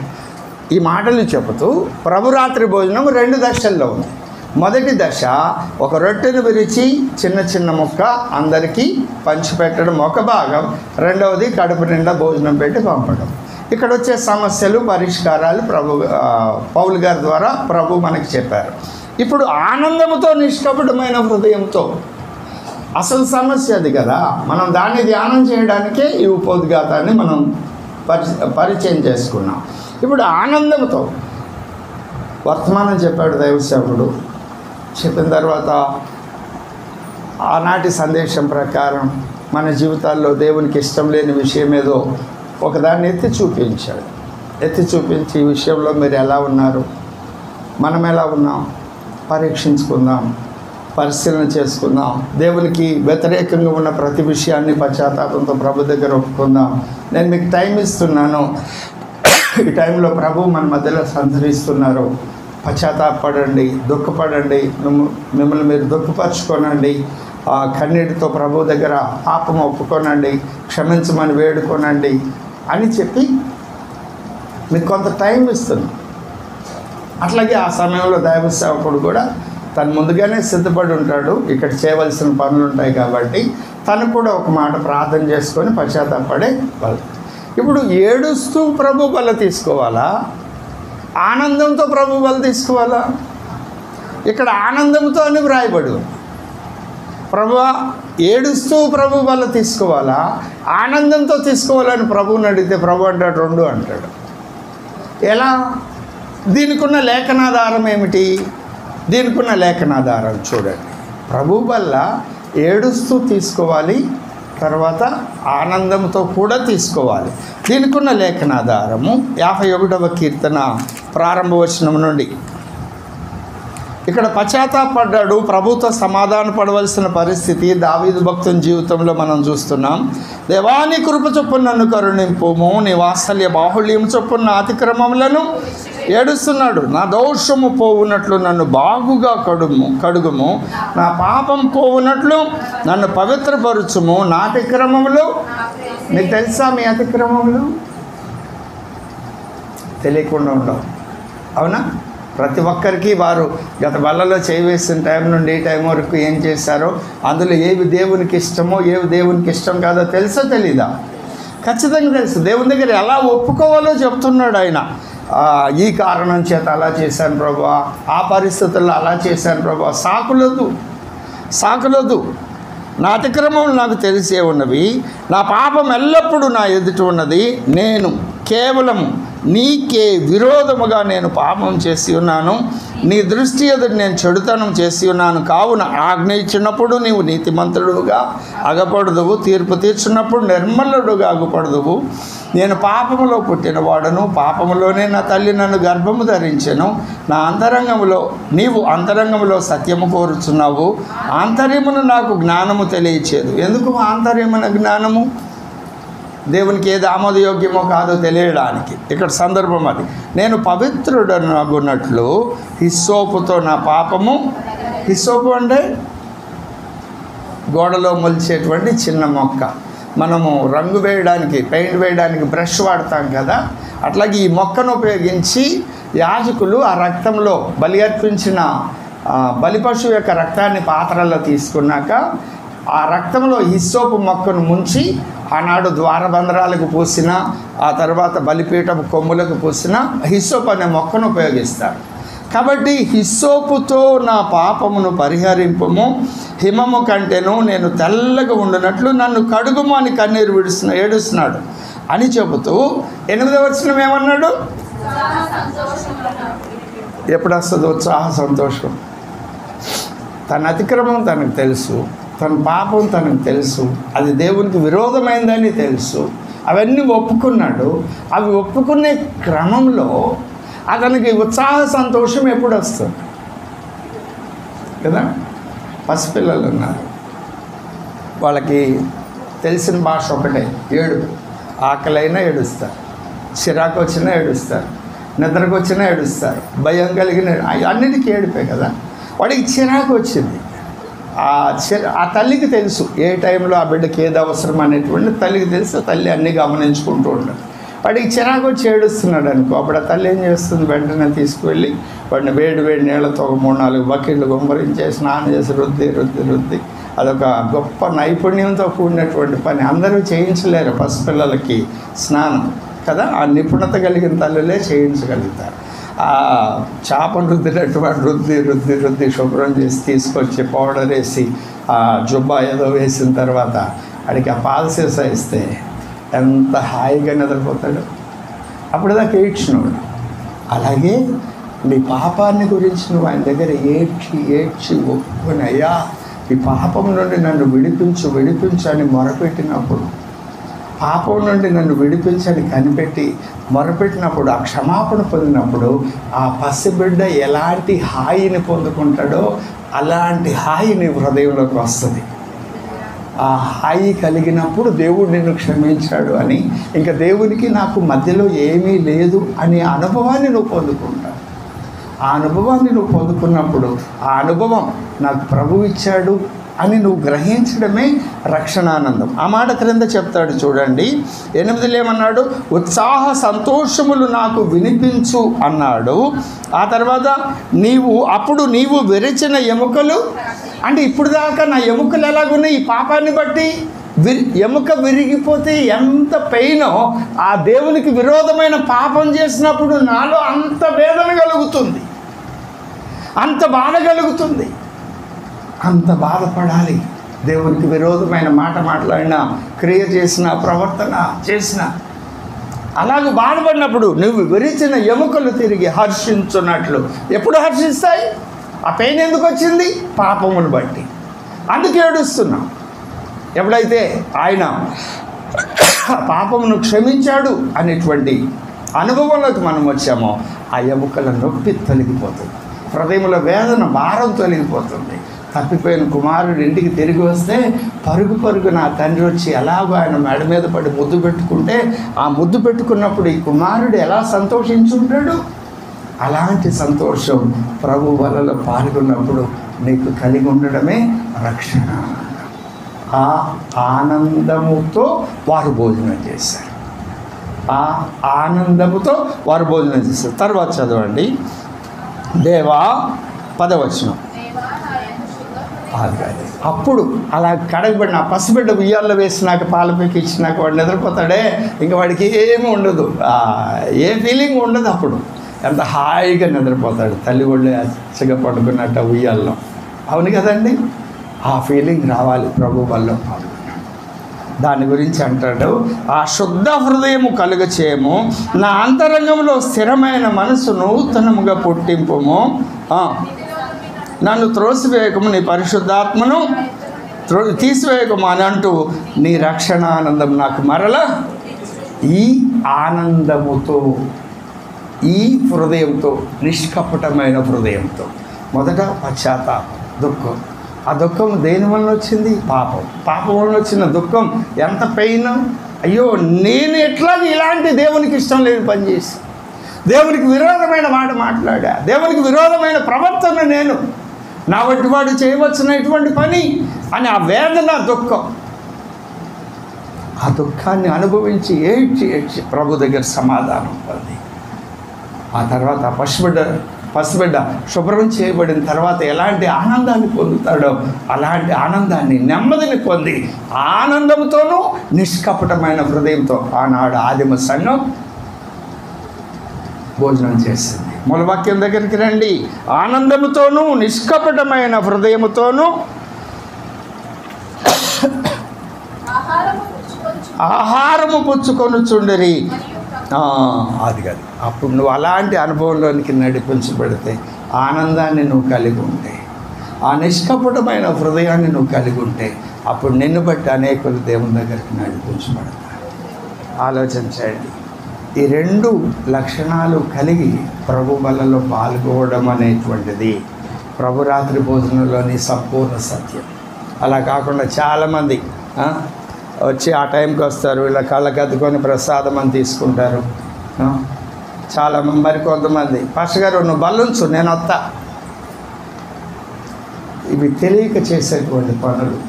ఈ మాటలు చెబుతూ ప్రభురాత్రి భోజనం 2 దశల్లో ఉంది. మొదటి దశ ఒక రొట్టెను విరిచి చిన్న ముక్క అందరికీ పంచిపెట్టడం ఒక భాగం. రెండవది కడుపు నిండా భోజనం పెట్టి పంపడం. ఇక్కడ వచ్చే సమస్యలు పరిష్కారాలు పౌలు గారి ద్వారా ప్రభు మనకి చెప్పారు. ఇప్పుడు ఆనందంతో నిష్కపటమైన హృదయంతో అసలు సమస్య అది కదా. మనం దాన్ని ధ్యానం చేయడానికే ఈ ఉపోద్ఘాతాన్ని మనం పరిచయం చేసుకున్నాం. ఇప్పుడు ఆనందంతో వర్తమానం చెప్పాడు దైవ సేవకుడు. చెప్పిన తర్వాత ఆనాటి సందేశం ప్రకారం మన జీవితాల్లో దేవునికి ఇష్టం లేని విషయం ఏదో ఒకదాన్ని ఎత్తి చూపించి ఈ విషయంలో మీరు ఎలా ఉన్నారు, మనం ఎలా ఉన్నాం పరీక్షించుకుందాం, పరిశీలన చేసుకుందాం. దేవునికి వ్యతిరేకంగా ఉన్న ప్రతి విషయాన్ని పశ్చాత్తాపంతో ప్రభు దగ్గర ఒప్పుకుందాం. నేను మీకు టైం ఇస్తున్నాను. ఈ టైంలో ప్రభు మన మధ్యలో సంచరిస్తున్నారు. పశ్చాత్తాపడండి, దుఃఖపడండి, మిమ్మల్ని మీరు దుఃఖపరచుకోనండి, కన్నీటితో ప్రభు దగ్గర పాపం ఒప్పుకోనండి, క్షమించమని వేడుకోనండి అని చెప్పి మీకు కొంత టైం ఇస్తున్నాం. అట్లాగే ఆ సమయంలో దైవ సేవకుడు కూడా తను ముందుగానే సిద్ధపడి ఉంటాడు. ఇక్కడ చేయవలసిన పనులు ఉంటాయి కాబట్టి తను కూడా ఒక మాట ప్రార్థన చేసుకొని పశ్చాత్తాపడే వాళ్ళు. ఇప్పుడు ఏడుస్తూ ప్రభు బల తీసుకోవాలా, ఆనందంతో ప్రభు బల తీసుకోవాలా? ఇక్కడ ఆనందంతో అని వ్రాయబడు. ప్రభువా ఏడుస్తూ ప్రభు బల తీసుకోవాలా, ఆనందంతో తీసుకోవాలని ప్రభువుని అడిగితే ప్రభు అంటాడు 2 అంటాడు. ఎలా? దీనికి ఉన్న లేఖనాధారం ఏమిటి? దీనికి ఉన్న లేఖనాధారం చూడండి. ప్రభు వల్ల ఏడుస్తూ తీసుకోవాలి, తర్వాత ఆనందంతో కూడా తీసుకోవాలి. దీనికి ఉన్న లేఖనాధారము 51వ కీర్తన ప్రారంభ వచనం నుండి. ఇక్కడ పశ్చాత్తాపడ్డాడు, ప్రభుతో సమాధాన పడవలసిన పరిస్థితి దావీదు భక్తుని జీవితంలో మనం చూస్తున్నాం. దేవా నీ కృప చొప్పున నన్ను కరుణింపుము, నీ వాత్సల్య బాహుళ్యం చొప్పున అతిక్రమములను ఏడుస్తున్నాడు. నా దోషము పోవునట్లు నన్ను బాగుగా కడుగుము, నా పాపం పోవునట్లు నన్ను పవిత్రపరచుము. నా అతిక్రమములు మీకు తెలుసా? మీ అతిక్రమములు తెలియకుండా ఉండవు, అవునా? ప్రతి ఒక్కరికి వారు గత బల్లలో చేయవేసిన టైం నుండి ఈ టైం వరకు ఏం చేశారో, అందులో ఏవి దేవునికి ఇష్టమో ఏవి దేవునికి ఇష్టం కాదో తెలుసో తెలీదా? ఖచ్చితంగా తెలుసు. దేవుని దగ్గర ఎలా ఒప్పుకోవాలో చెప్తున్నాడు ఆయన. ఈ కారణం చేత అలా చేశాను ప్రభువా, ఆ పరిస్థితుల్లో అలా చేశాను ప్రభువా. సాకులొద్దు. నా అతిక్రమం నాకు తెలిసే ఉన్నవి, నా పాపం ఎల్లప్పుడూ నా ఎదుట ఉన్నది. నేను కేవలం నీకే విరోధముగా నేను పాపం చేసి ఉన్నాను, నీ దృష్టి ఎదుటి నేను చెడుతనం చేసి ఉన్నాను. కావున ఆజ్ఞ ఇచ్చినప్పుడు నీవు నీతిమంతుడుగా అగపడదువు, తీర్పు తీర్చున్నప్పుడు నిర్మలుడుగా అగుపడదువు. నేను పాపములో పుట్టినవాడను, పాపములోనే నా తల్లి నన్ను గర్భము ధరించెను. నా అంతరంగములో నీవు అంతరంగములో సత్యము కోరుచున్నావు, ఆంతర్యమును నాకు జ్ఞానము తెలియచేదు. ఎందుకు ఆంతర్యమున జ్ఞానము? దేవునికి ఏది ఆమోదయోగ్యమో కాదో తెలియడానికి ఇక్కడ సందర్భం అది. నేను పవిత్రుడనగున్నట్లు హిస్సోపుతో నా పాపము, హిస్సోపు అంటే గోడలో మొలిచేటువంటి చిన్న మొక్క, మనము రంగు వేయడానికి, పెయింట్ వేయడానికి బ్రష్ వాడతాం కదా, అట్లాగే ఈ మొక్కను ఉపయోగించి యాజకులు ఆ రక్తంలో బలి అర్పించిన బలిపశువు యొక్క రక్తాన్ని పాత్రలో తీసుకున్నాక ఆ రక్తంలో హిస్సోపు మొక్కను ముంచి ఆనాడు ద్వారబంధరాలకు పూసిన, ఆ తర్వాత బలిపీఠం కొమ్ములకు పూసిన హిస్సోపు అనే మొక్కను ఉపయోగిస్తారు. కాబట్టి హిస్సోపుతో నా పాపమును పరిహరింపము, హిమము కంటేను నేను తెల్లగా ఉండినట్లు నన్ను కడుగుము అని కన్నీరు ఏడుస్తున్నాడు అని చెబుతూ 8వ వచనం ఏమన్నాడు? ఎప్పుడు వస్తుంది ఉత్సాహ సంతోషం? తన అతిక్రమం తనకు తెలుసు, తన పాపం తనకు తెలుసు, అది దేవునికి విరోధమైందని తెలుసు, అవన్నీ ఒప్పుకున్నాడు. అవి ఒప్పుకునే క్రమంలో అతనికి ఉత్సాహ సంతోషం ఎప్పుడు వస్తుంది కదా? పసిపిల్లలు ఉన్నారు, వాళ్ళకి తెలిసిన భాష ఒకటే, ఏడుపు. ఆకలైనా ఏడుస్తారు, చిరాకు వచ్చినా ఏడుస్తారు, నిద్రకు వచ్చినా ఏడుస్తారు, భయం కలిగిన అన్నిటికీ ఏడిపే కదా. వాడికి చిరాకు వచ్చింది. ఆ తల్లికి తెలుసు ఏ టైంలో ఆ బిడ్డకి ఏది అవసరం అనేటువంటి తల్లికి తెలుసు. తల్లి అన్నీ గమనించుకుంటూ ఉంటాడు. వాడికి చిరాకు వచ్చి ఏడుస్తున్నాడు అనుకో, అప్పుడు ఆ తల్లి ఏం చేస్తుంది? వెంటనే తీసుకువెళ్ళి వాడిని వేడి నీళ్ళతో ఒక 3-4 బకెట్లు గుమ్మరించి స్నానం చేసి రుద్ది అదొక గొప్ప నైపుణ్యంతో కూడినటువంటి పని. అందరూ చేయించలేరు పసిపిల్లలకి స్నానం కదా, ఆ నిపుణత కలిగిన తల్లులే చేయించగలుగుతారు. ఆ చేపను రుద్దినటువంటి రుద్ది శుభ్రం చేసి తీసుకొచ్చి పౌడర్ వేసి ఆ జుబ్బా ఏదో వేసిన తర్వాత వాడికి ఆ పాలసీస ఇస్తే ఎంత హాయిగా నిద్రపోతాడు. అప్పుడు దాకా ఏడ్చినోడు. అలాగే నీ పాపాన్ని గురించి నువ్వు ఆయన దగ్గర ఏడ్చి ఒప్పుకొని, అయ్యా ఈ పాపం నుండి నన్ను విడిపించు అని మొరపెట్టినప్పుడు, పాపం నుండి నన్ను విడిపించని కనిపెట్టి మొరపెట్టినప్పుడు, ఆ క్షమాపణ పొందినప్పుడు ఆ పసిబిడ్డ ఎలాంటి హాయిని పొందుకుంటాడో అలాంటి హాయి నీ హృదయంలోకి వస్తుంది. ఆ హాయి కలిగినప్పుడు దేవుడు నిన్ను క్షమించాడు అని, ఇంకా దేవునికి నాకు మధ్యలో ఏమీ లేదు అనే అనుభవాన్ని నువ్వు పొందుకుంటావు. ఆ అనుభవాన్ని నువ్వు పొందుకున్నప్పుడు, ఆ అనుభవం నాకు ప్రభువు ఇచ్చాడు అని నువ్వు గ్రహించడమే రక్షణానందం. ఆ మాట క్రింద చెప్తాడు చూడండి, 8లో ఏమన్నాడు? ఉత్సాహ సంతోషములు నాకు వినిపించు అన్నాడు. ఆ తర్వాత అప్పుడు నీవు విరిచిన ఎముకలు, అంటే ఇప్పుడు దాకా నా ఎముకలు ఎలాగున్నాయి? ఈ పాపాన్ని బట్టి ఎముక విరిగిపోతే ఎంత పెయినో, ఆ దేవునికి విరోధమైన పాపం చేసినప్పుడు నాలో అంత వేదన కలుగుతుంది, అంత బాధ కలుగుతుంది, అంత బాధపడాలి. దేవునికి విరోధమైన మాట మాట్లాడినా, క్రియ చేసిన, ప్రవర్తన చేసిన, అలాగ బాధపడినప్పుడు నువ్వు విరిచిన ఎముకలు తిరిగి హర్షించున్నట్లు. ఎప్పుడు హర్షిస్తాయి? ఆ పెయిన్ ఎందుకు వచ్చింది? పాపమును బట్టి. అందుకే ఏడుస్తున్నాం. ఎప్పుడైతే ఆయన పాపమును క్షమించాడు అనేటువంటి అనుభవంలోకి మనం వచ్చామో, ఆ ఎముకల నొప్పి తొలగిపోతుంది, హృదయంలో వేదన భారం తొలగిపోతుంది. తప్పిపోయిన కుమారుడు ఇంటికి తిరిగి వస్తే పరుగు నా తండ్రి వచ్చి ఎలాగో ఆయన మెడ మీద పడి ముద్దు పెట్టుకుంటే, ఆ ముద్దు పెట్టుకున్నప్పుడు ఈ కుమారుడు ఎలా సంతోషించుంటాడు? అలాంటి సంతోషం ప్రభు వలలో పాల్గొన్నప్పుడు నీకు కలిగి ఉండడమే రక్షణ. ఆ ఆనందముతో వారు భోజనం చేశారు. ఆ ఆనందముతో వారు భోజనం చేశారు. తర్వాత చదవండి, దేవా 10వ వచనం. అప్పుడు అలా కడగబడిన పసిబిడ్డ ఉయ్యాల్లో వేసినాక, పాల పైకి ఇచ్చినాక వాడు నిద్రపోతాడే, ఇంకా వాడికి ఏమీ ఉండదు, ఏ ఫీలింగ్ ఉండదు. అప్పుడు ఎంత హాయిగా నిద్రపోతాడు, తల్లి ఒళ్ళే అచ్చగా పడుకున్నట్టు ఉయ్యాల్లో. అవును కదండి, ఆ ఫీలింగ్ రావాలి. ప్రభు వల్ల పాల్గొన్నాడు. దాని గురించి అంటాడు, ఆ శుద్ధ హృదయము కలుగచేయము, నా అంతరంగంలో స్థిరమైన మనసు నూతనముగా పుట్టింపుము, నన్ను త్రోసివేయకము, నీ పరిశుద్ధాత్మను తీసివేయకము అని అంటూ నీ రక్షణ ఆనందం నాకు మరల ఈ ఆనందముతో, ఈ హృదయంతో, నిష్కపటమైన హృదయంతో. మొదట పశ్చాత్తాపం, దుఃఖం. ఆ దుఃఖం దేని వలన వచ్చింది? పాపం వలన వచ్చిన దుఃఖం ఎంత పెయిన్. అయ్యో, నేను ఎట్లా ఇలాంటి దేవునికి ఇష్టం లేని పని చేసి, దేవునికి విరోధమైన మాట మాట్లాడా, దేవునికి విరోధమైన ప్రవర్తన నేను, నా వంటి వాడు చేయవచ్చున ఇటువంటి పని అని ఆ వేదన, దుఃఖం. ఆ దుఃఖాన్ని అనుభవించి ఏడ్చి ప్రభు దగ్గర సమాధానం పొంది, ఆ తర్వాత పసిబిడ్డ శుభ్రం చేయబడిన తర్వాత ఎలాంటి ఆనందాన్ని పొందుతాడో అలాంటి ఆనందాన్ని, నెమ్మదిని పొంది ఆనందంతోనూ నిష్కపటమైన హృదయంతో ఆనాడు ఆదిమ సంఘం భోజనం చేసింది. మూలవాక్యం దగ్గరికి రండి. ఆనందముతోనూ నిష్కపటమైన హృదయముతోనూ ఆహారము పుచ్చుకొనుచుండిరి. అది కాదు, అప్పుడు నువ్వు అలాంటి అనుభవంలోనికి నడిపించబడితే, ఆనందాన్ని నువ్వు కలిగి ఉంటే, ఆ నిష్కపటమైన హృదయాన్ని నువ్వు కలిగి ఉంటే, అప్పుడు నిన్ను బట్టి అనేకులు దేవుని దగ్గరికి నడిపించబడతారు. ఆలోచించండి. ఈ రెండు లక్షణాలు కలిగి ప్రభు బలలో పాల్గొనడం అనేటువంటిది ప్రభు రాత్రి భోజనంలోని సంపూర్ణ సత్యం. అలా కాకుండా చాలామంది వచ్చి ఆ టైంకి వస్తారు, ఇలా కళ్ళకి అద్దుకొని ప్రసాదం అని తీసుకుంటారు. చాలామంది, మరి కొంతమంది, పాస్టర్ గారు నువ్వు బల్లుంచు నేను వస్తా. ఇవి తెలియక చేసేటువంటి పనులు.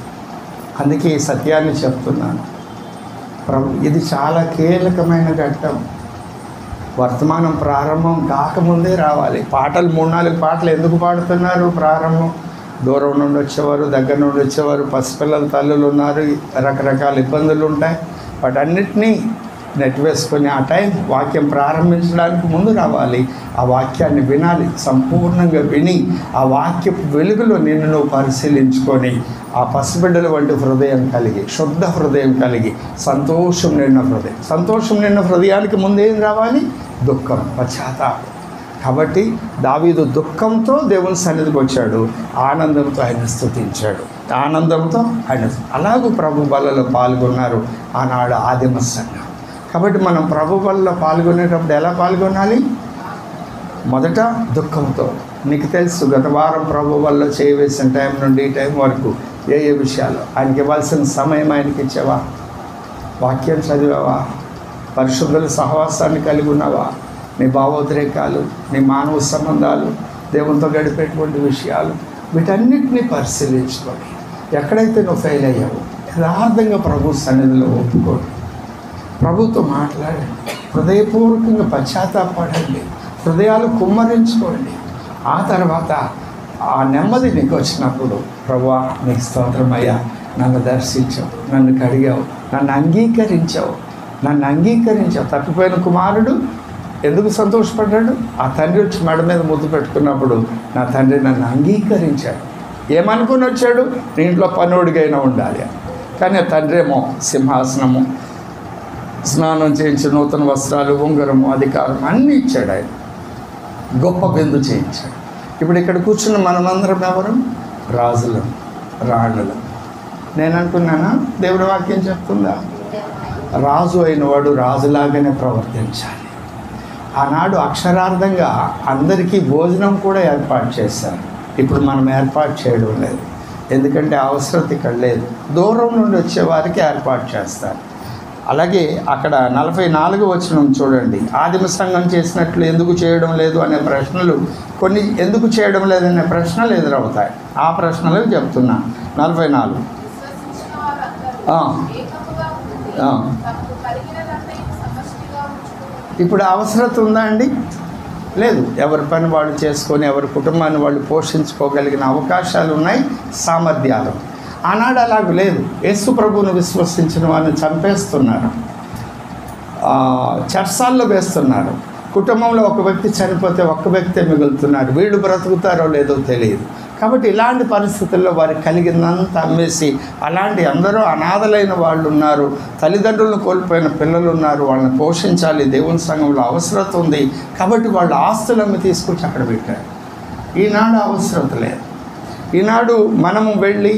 అందుకే ఈ సత్యాన్ని చెప్తున్నాను. ఇది చాలా కీలకమైన ఘట్టం. వర్తమానం ప్రారంభం కాకముందే రావాలి. పాటలు 3-4 పాటలు ఎందుకు పాడుతున్నారు? ప్రారంభం. దూరం నుండి వచ్చేవారు, దగ్గర నుండి వచ్చేవారు, పసిపిల్లల తల్లులు ఉన్నారు, రకరకాల ఇబ్బందులు ఉంటాయి. వాటన్నిటినీ నెట్వేసుకొని ఆ టైం వాక్యం ప్రారంభించడానికి ముందు రావాలి. ఆ వాక్యాన్ని వినాలి, సంపూర్ణంగా విని ఆ వాక్యపు వెలుగులో నిన్ను నువ్వు పరిశీలించుకొని ఆ పసిబిడ్డల వంటి హృదయం కలిగి, శుద్ధ హృదయం కలిగి, సంతోషం నిండిన హృదయానికి ముందేం రావాలి? దుఃఖం, పశ్చాత్తాపం. కాబట్టి దావీదు దుఃఖంతో దేవుని సన్నిధికి వచ్చాడు, ఆనందంతో ఆయన స్తుతించాడు, ఆనందంతో ఆయన. అలాగూ ప్రభు బలలో పాల్గొన్నారు ఆనాడు ఆదిమ సంఘం. కాబట్టి మనం ప్రభు బలలో పాల్గొనేటప్పుడు ఎలా పాల్గొనాలి? మొదట దుఃఖంతో. నీకు తెలుసు, గత వారం ప్రభు బలలో చేయవేసిన టైం నుండి ఈ టైం వరకు ఏ విషయాలు ఆయనకి ఇవ్వాల్సిన సమయం ఆయనకి ఇచ్చావా? వాక్యం చదివావా? పరిశుద్ధుల సహవాసాన్ని కలిగి ఉన్నావా? నీ భావోద్రేకాలు, నీ మానవ సంబంధాలు, దేవునితో గడిపేటువంటి విషయాలు, వీటన్నిటినీ పరిశీలించుకొని ఎక్కడైతే నువ్వు ఫెయిల్ అయ్యావో యథార్థంగా ప్రభు సన్నిధిలో ఒప్పుకోండి, ప్రభుతో మాట్లాడండి, హృదయపూర్వకంగా పశ్చాత్తాపడండి, హృదయాలు కుమ్మరించుకోండి. ఆ తర్వాత ఆ నెమ్మది నీకు వచ్చినప్పుడు, ప్రభువా నీకు స్తోత్రమయ్యా, నన్ను దర్శించావు, నన్ను కడిగావు, నన్ను అంగీకరించావు. తప్పిపోయిన కుమారుడు ఎందుకు సంతోషపడ్డాడు? ఆ తండ్రి వచ్చి మెడ మీద ముద్దు పెట్టుకున్నప్పుడు నా తండ్రి నన్ను అంగీకరించాడు. ఏమనుకుని వచ్చాడు? నీ ఇంట్లో పనోడిగైనా ఉండాలి. కానీ ఆ తండ్రి ఏమో సింహాసనము, స్నానం చేయించి, నూతన వస్త్రాలు, ఉంగరము, అధికారం అన్నీ ఇచ్చాడు. ఆయన గొప్ప విందు చేయించాడు. ఇప్పుడు ఇక్కడ కూర్చున్న మనమందరం ఎవరు? రాజులం, రాణులం. నేను అనుకున్నానా? దేవుడి వాక్యం చెప్తుందా? రాజు అయిన వాడు రాజులాగానే ప్రవర్తించాలి. ఆనాడు అక్షరార్థంగా అందరికీ భోజనం కూడా ఏర్పాటు చేశారు. ఇప్పుడు మనం ఏర్పాటు చేయడం లేదు, ఎందుకంటే అవసరం ఇక్కడ లేదు. దూరం నుండి వచ్చేవారికి ఏర్పాటు చేస్తారు. అలాగే అక్కడ 44 వచనం చూడండి. ఆదిమ సంఘం చేసినట్లు ఎందుకు చేయడం లేదు అనే ప్రశ్నలు, కొన్ని ఎందుకు చేయడం లేదనే ప్రశ్నలు ఎదురవుతాయి. ఆ ప్రశ్నలకు చెప్తున్నా. 44 ఇప్పుడు అవసరం ఉందా అండి? లేదు. ఎవరి పని వాళ్ళు చేసుకొని, ఎవరి కుటుంబాన్ని వాళ్ళు పోషించుకోగలిగిన అవకాశాలు ఉన్నాయి, సామర్థ్యాలు. ఆనాడు అలాగ లేదు. యేసు ప్రభువును విశ్వసించిన వారిని చంపేస్తున్నారు, చర్చాల్లో వేస్తున్నారు. కుటుంబంలో ఒక వ్యక్తి చనిపోతే ఒక్క వ్యక్తే మిగులుతున్నారు. వీళ్ళు బ్రతుకుతారో లేదో తెలియదు. కాబట్టి ఇలాంటి పరిస్థితుల్లో వారికి కలిగిందంతా అమ్మేసి, అలాంటి అందరూ అనాథలైన వాళ్ళు ఉన్నారు, తల్లిదండ్రులను కోల్పోయిన పిల్లలు ఉన్నారు, వాళ్ళని పోషించాలి, దేవుని సంఘంలో అవసరత ఉంది కాబట్టి వాళ్ళ ఆస్తులమ్మి తీసుకొచ్చి అక్కడ పెట్టారు. ఈనాడు అవసరత లేదు. ఈనాడు మనము వెళ్ళి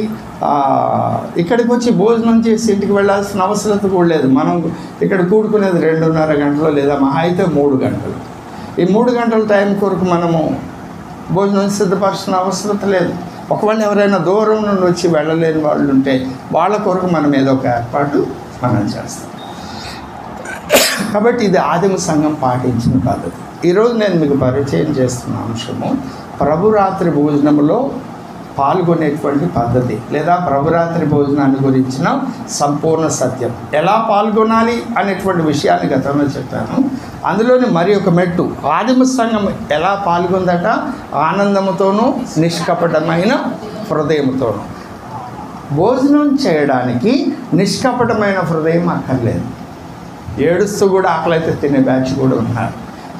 ఇక్కడికి వచ్చి భోజనం చేసి ఇంటికి వెళ్ళాల్సిన అవసరత కూడా లేదు. మనం ఇక్కడ కూడుకునేది 2.5 గంటలు లేదా మహా అయితే 3 గంటలు. ఈ 3 గంటల టైం కొరకు మనము భోజనం సిద్ధపరచిన అవసరత లేదు. ఒకవేళ ఎవరైనా దూరం నుండి వచ్చి వెళ్ళలేని వాళ్ళు ఉంటే వాళ్ళ కొరకు మనం ఏదో ఒక ఏర్పాటు మనం చేస్తాం. కాబట్టి ఇది ఆదిమ సంఘం పాటించిన పద్ధతి. ఈరోజు నేను మీకు పరిచయం చేస్తున్న అంశము ప్రభురాత్రి భోజనంలో పాల్గొనేటువంటి పద్ధతి లేదా ప్రభురాత్రి భోజనాన్ని గురించిన సంపూర్ణ సత్యం. ఎలా పాల్గొనాలి అనేటువంటి విషయాన్ని గతంలో చెప్పాను. అందులోని మరి ఒక మెట్టు, ఆదిమ సంఘం ఎలా పాల్గొందట? ఆనందముతోనూ నిష్కపటమైన హృదయంతోనూ. భోజనం చేయడానికి నిష్కపటమైన హృదయం అక్కర్లేదు. ఏడుస్తూ కూడా ఆకలైతే తినే బ్యాచ్ కూడా ఉన్నారు.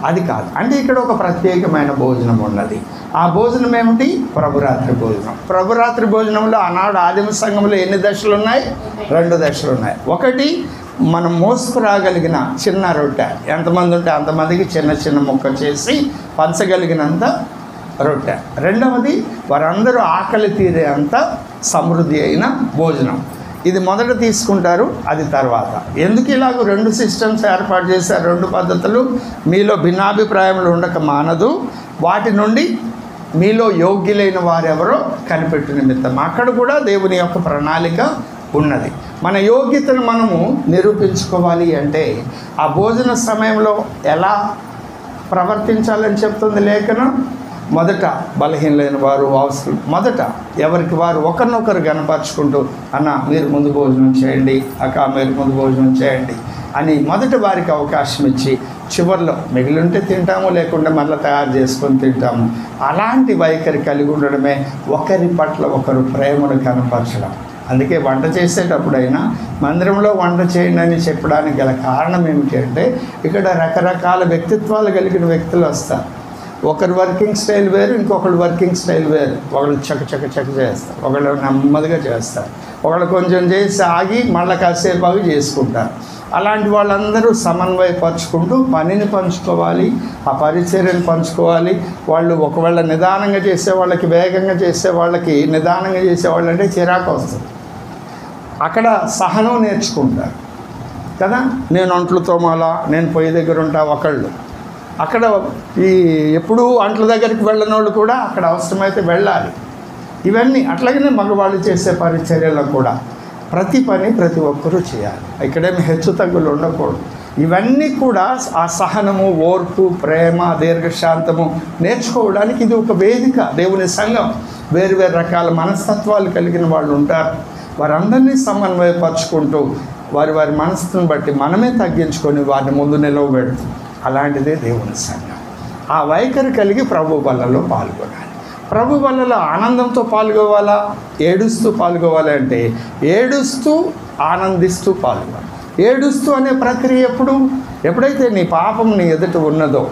అది కాదు. అంటే ఇక్కడ ఒక ప్రత్యేకమైన భోజనం ఉన్నది. ఆ భోజనం ఏమిటి? ప్రభురాత్రి భోజనం. ప్రభురాత్రి భోజనంలో ఆనాడు ఆదిమ సంఘంలో ఎన్ని దశలు ఉన్నాయి? 2 దశలు ఉన్నాయి. ఒకటి, మనం మోసుకురాగలిగిన చిన్న రొట్టె, ఎంతమంది ఉంటే అంతమందికి చిన్న చిన్న ముక్క చేసి పంచగలిగినంత రొట్టె. రెండవది, వారందరూ ఆకలి తీరే అంత సమృద్ధి అయిన భోజనం. ఇది మొదట తీసుకుంటారు, అది తర్వాత. ఎందుకు ఇలాగ 2 సిస్టమ్స్ ఏర్పాటు చేశారు, 2 పద్ధతులు? మీలో భిన్నాభిప్రాయములు ఉండక మానదు, వాటి నుండి మీలో యోగ్యులైన వారెవరో కనిపెట్టు నిమిత్తం. అక్కడ కూడా దేవుని యొక్క ప్రణాళిక ఉన్నది. మన యోగ్యతను మనము నిరూపించుకోవాలి అంటే ఆ భోజన సమయంలో ఎలా ప్రవర్తించాలని చెప్తుంది లేఖనం. మొదట బలహీనలైన వారు, అవసరం మొదట ఎవరికి వారు ఒకరినొకరు గనపరుచుకుంటూ, అన్న మీరు ముందు భోజనం చేయండి, అక్క మీరు ముందు భోజనం చేయండి అని మొదట వారికి అవకాశం ఇచ్చి, చివరిలో మిగిలింటే తింటాము, లేకుండా మళ్ళీ తయారు చేసుకొని తింటాము. అలాంటి వైఖరి కలిగి ఉండడమే ఒకరి పట్ల ఒకరు ప్రేమను కనపరచడం. అందుకే వంట చేసేటప్పుడైనా మందిరంలో వంట చేయండి అని చెప్పడానికి గల కారణం ఏమిటి అంటే, ఇక్కడ రకరకాల వ్యక్తిత్వాలు కలిగిన వ్యక్తులు వస్తారు. ఒకరు వర్కింగ్ స్టైల్ వేరు, ఇంకొకరు వర్కింగ్ స్టైల్ వేరు. ఒకళ్ళు చక్క చేస్తారు, ఒకళ్ళు నెమ్మదిగా చేస్తారు, ఒకళ్ళు కొంచెం చేసి ఆగి మళ్ళీ కాసేపు ఆగి చేసుకుంటారు. అలాంటి వాళ్ళందరూ సమన్వయపరుచుకుంటూ పనిని పంచుకోవాలి, ఆ పరిచర్యను పంచుకోవాలి. వాళ్ళు ఒకవేళ నిదానంగా చేసే వాళ్ళకి, వేగంగా చేసే వాళ్ళకి, నిదానంగా చేసేవాళ్ళు అంటే చిరాకు వస్తుంది. అక్కడ సహనం నేర్చుకుంటారు కదా. నేను అంట్లు తోమాలా, నేను పొయ్యి దగ్గర ఉంటా ఒకళ్ళు. అక్కడ ఈ ఎప్పుడూ అంట్ల దగ్గరికి వెళ్ళని వాళ్ళు కూడా అక్కడ అవసరమైతే వెళ్ళాలి. ఇవన్నీ అట్లాగనే మగవాళ్ళు చేసే పరిచర్యలో కూడా ప్రతి పని ప్రతి ఒక్కరూ చేయాలి. ఇక్కడేమి హెచ్చు తగ్గులు ఉండకూడదు. ఇవన్నీ కూడా ఆ సహనము, ఓర్పు, ప్రేమ, దీర్ఘశాంతము నేర్చుకోవడానికి ఇది ఒక వేదిక. దేవుని సంఘం వేరు రకాల మనస్తత్వాలు కలిగిన వాళ్ళు ఉంటారు. వారందరినీ సమన్వయపరుచుకుంటూ వారి మనసును బట్టి మనమే తగ్గించుకొని వారిని ముందు నిలవబెడుతుంది. అలాంటిదే దేవుని సంఘం. ఆ వైఖరి కలిగి ప్రభు బల్లలో పాల్గొనాలి. ప్రభు బల్లలో ఆనందంతో పాల్గొవాలా, ఏడుస్తూ పాల్గొవాలి అంటే ఏడుస్తూ ఆనందిస్తూ పాల్గొవాలి. ఏడుస్తూ అనే ప్రక్రియ ఎప్పుడైతే నీ పాపం నీ ఎదుట ఉన్నదో,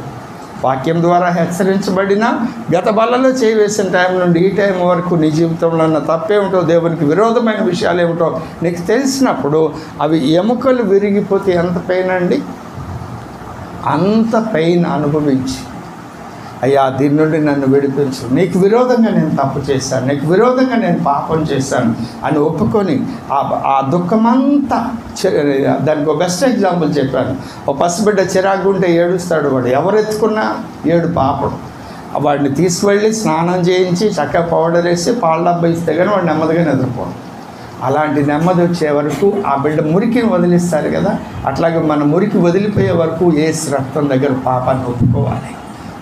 వాక్యం ద్వారా హెచ్చరించబడిన గత బల్లలో చేయవేసిన టైం నుండి ఈ టైం వరకు నీ జీవితంలో ఉన్న తప్పేమిటో, దేవునికి విరోధమైన విషయాలు ఏమిటో నీకు తెలిసినప్పుడు అవి ఎముకలు విరిగిపోతే ఎంత పెయిన్ అండి, అంత పెయిన్ అనుభవించి, అయ్యా దీని నుండి నన్ను విడిపించు, నీకు విరోధంగా నేను తప్పు చేశాను, నీకు విరోధంగా నేను పాపం చేశాను అని ఒప్పుకొని ఆ దుఃఖమంతా, దానికి ఒక బెస్ట్ ఎగ్జాంపుల్ చెప్పాను. ఓ పసిబిడ్డ చిరాకుంటే ఏడుస్తాడు, వాడు ఎవరు ఎత్తుకున్నా ఏడు పాపం. వాడిని తీసుకువెళ్ళి స్నానం చేయించి చక్కగా పౌడర్ వేసి పాల డబ్బా ఇస్తే కానీ వాడు నెమ్మదిగా నిద్రపోడు. అలాంటి నెమ్మది వచ్చే వరకు ఆ బిడ్డ మురికిని వదిలిస్తారు కదా, అట్లాగే మన మురికి వదిలిపోయే వరకు యేసు రక్తం దగ్గర పాపాన్ని ఒప్పుకోవాలి,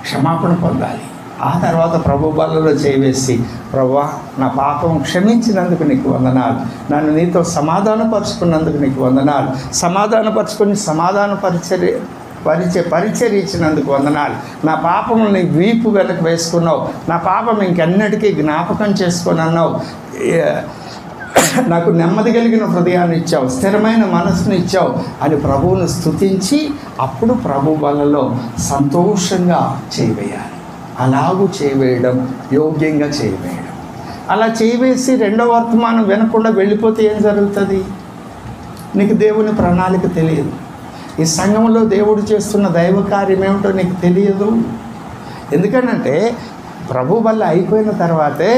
క్షమాపణ పొందాలి. ఆ తర్వాత ప్రభు బల్లలో చేయవేసి, ప్రభువా నా పాపం క్షమించినందుకు నీకు వందనాలు, నన్ను నీతో సమాధానపరుచుకున్నందుకు నీకు వందనాలు, సమాధానపరుచుకొని పరిచర్య ఇచ్చినందుకు వందనాలు, నా పాపము నీ వీపు వెనక వేసుకున్నావు, నా పాపం ఇంకెన్నటికీ జ్ఞాపకం చేసుకొని అన్నావు, నాకు నెమ్మది కలిగిన హృదయాన్ని ఇచ్చావు, స్థిరమైన మనసును ఇచ్చావు అని ప్రభువును స్తుతించి అప్పుడు ప్రభు బల్లలో సంతోషంగా చేయవేయాలి. అలాగూ చేయవేయడం, యోగ్యంగా చేయవేయడం. అలా చేయవేసి రెండో వర్తమానం వినకుండా వెళ్ళిపోతే ఏం జరుగుతుంది? నీకు దేవుని ప్రణాళిక తెలియదు. ఈ సంఘంలో దేవుడు చేస్తున్న దైవ కార్యం ఏమిటో నీకు తెలియదు. ఎందుకంటే ప్రభు వల్ల అయిపోయిన తర్వాతే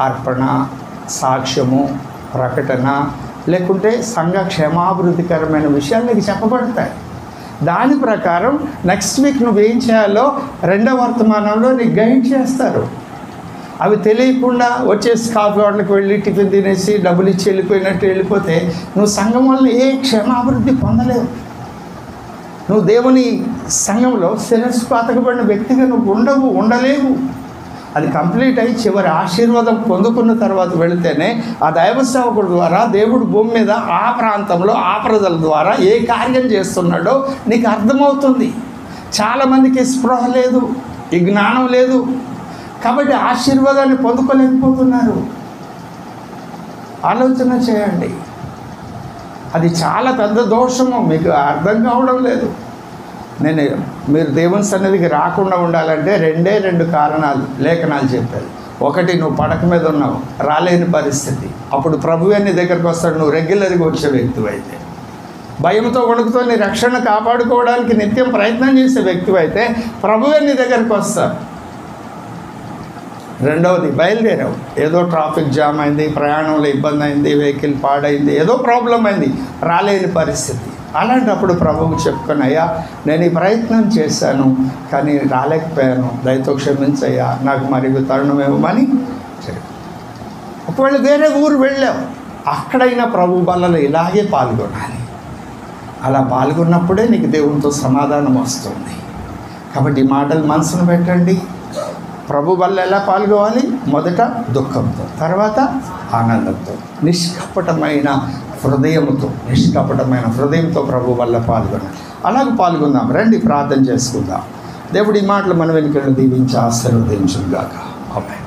అర్పణ, సాక్ష్యము, ప్రకటన, లేకుంటే సంఘ క్షేమాభివృద్ధికరమైన విషయాలు నీకు చెప్పబడతాయి. దాని ప్రకారం నెక్స్ట్ వీక్ నువ్వేం చేయాలో రెండో వర్తమానంలో నీకు గైడ్ చేస్తారు. అవి తెలియకుండా వచ్చేసి కాఫీ హోటల్కి వెళ్ళి టిఫిన్ తినేసి డబ్బులు ఇచ్చి వెళ్ళిపోయినట్టు వెళ్ళిపోతే నువ్వు సంఘం వల్ల ఏ క్షేమాభివృద్ధి పొందలేవు. నువ్వు దేవుని సంఘంలో శిరస్సు పాతకబడిన వ్యక్తిగా నువ్వు ఉండలేవు. అది కంప్లీట్ అయ్యి చివరి ఆశీర్వాదం పొందుకున్న తర్వాత వెళితేనే ఆ దైవ సేవకుడు ద్వారా దేవుడు భూమి మీద ఆ ప్రాంతంలో ఆ ప్రజల ద్వారా ఏ కార్యం చేస్తున్నాడో నీకు అర్థమవుతుంది. చాలామందికి స్పృహ లేదు, ఈ జ్ఞానం లేదు, కాబట్టి ఆశీర్వాదాన్ని పొందుకోలేకపోతున్నారు. ఆలోచన చేయండి. అది చాలా పెద్ద దోషము, మీకు అర్థం కావడం లేదు. మీరు దేవుని సన్నిధికి రాకుండా ఉండాలంటే రెండు కారణాలు లేఖనాలు చెప్పారు. ఒకటి, నువ్వు పడక మీద ఉన్నావు, రాలేని పరిస్థితి. అప్పుడు ప్రభువే నీ దగ్గరకు వస్తాడు. నువ్వు రెగ్యులర్గా వచ్చే వ్యక్తివి అయితే, భయంతో వణుకుతో నీ రక్షణ కాపాడుకోవడానికి నిత్యం ప్రయత్నం చేసే వ్యక్తివి అయితే ప్రభువే నీ దగ్గరకు వస్తాడు. రెండవది, బయలుదేరావు, ఏదో ట్రాఫిక్ జామ్ అయింది, ప్రయాణంలో ఇబ్బంది అయింది, వెహికల్ పాడైంది, ఏదో ప్రాబ్లం అయింది, రాలేని పరిస్థితి. అలాంటప్పుడు ప్రభువుకు చెప్పుకొని, అయ్యా నేను ఈ ప్రయత్నం చేశాను కానీ రాలేకపోయాను, దయతో క్షమించయ్యా, నాకు మరి తరుణం ఇవ్వమని చెప్పి. ఒకవేళ వేరే ఊరు వెళ్ళావు, అక్కడైనా ప్రభు బలలో ఇలాగే పాల్గొనాలి. అలా పాల్గొన్నప్పుడే నీకు దేవునితో సమాధానం వస్తుంది. కాబట్టి ఈ మాటలు మనసును పెట్టండి. ప్రభు వల్ల ఎలా పాల్గొవాలి? మొదట దుఃఖంతో, తర్వాత ఆనందంతో, నిష్కపటమైన హృదయంతో ప్రభు వల్ల పాల్గొనాలి. అలాగే పాల్గొందాం. రండి ప్రార్థన చేసుకుందాం. దేవుడి మాటలు మన వెనుకలు దీవించి ఆశీర్వదించుగాక. ఆమేన్.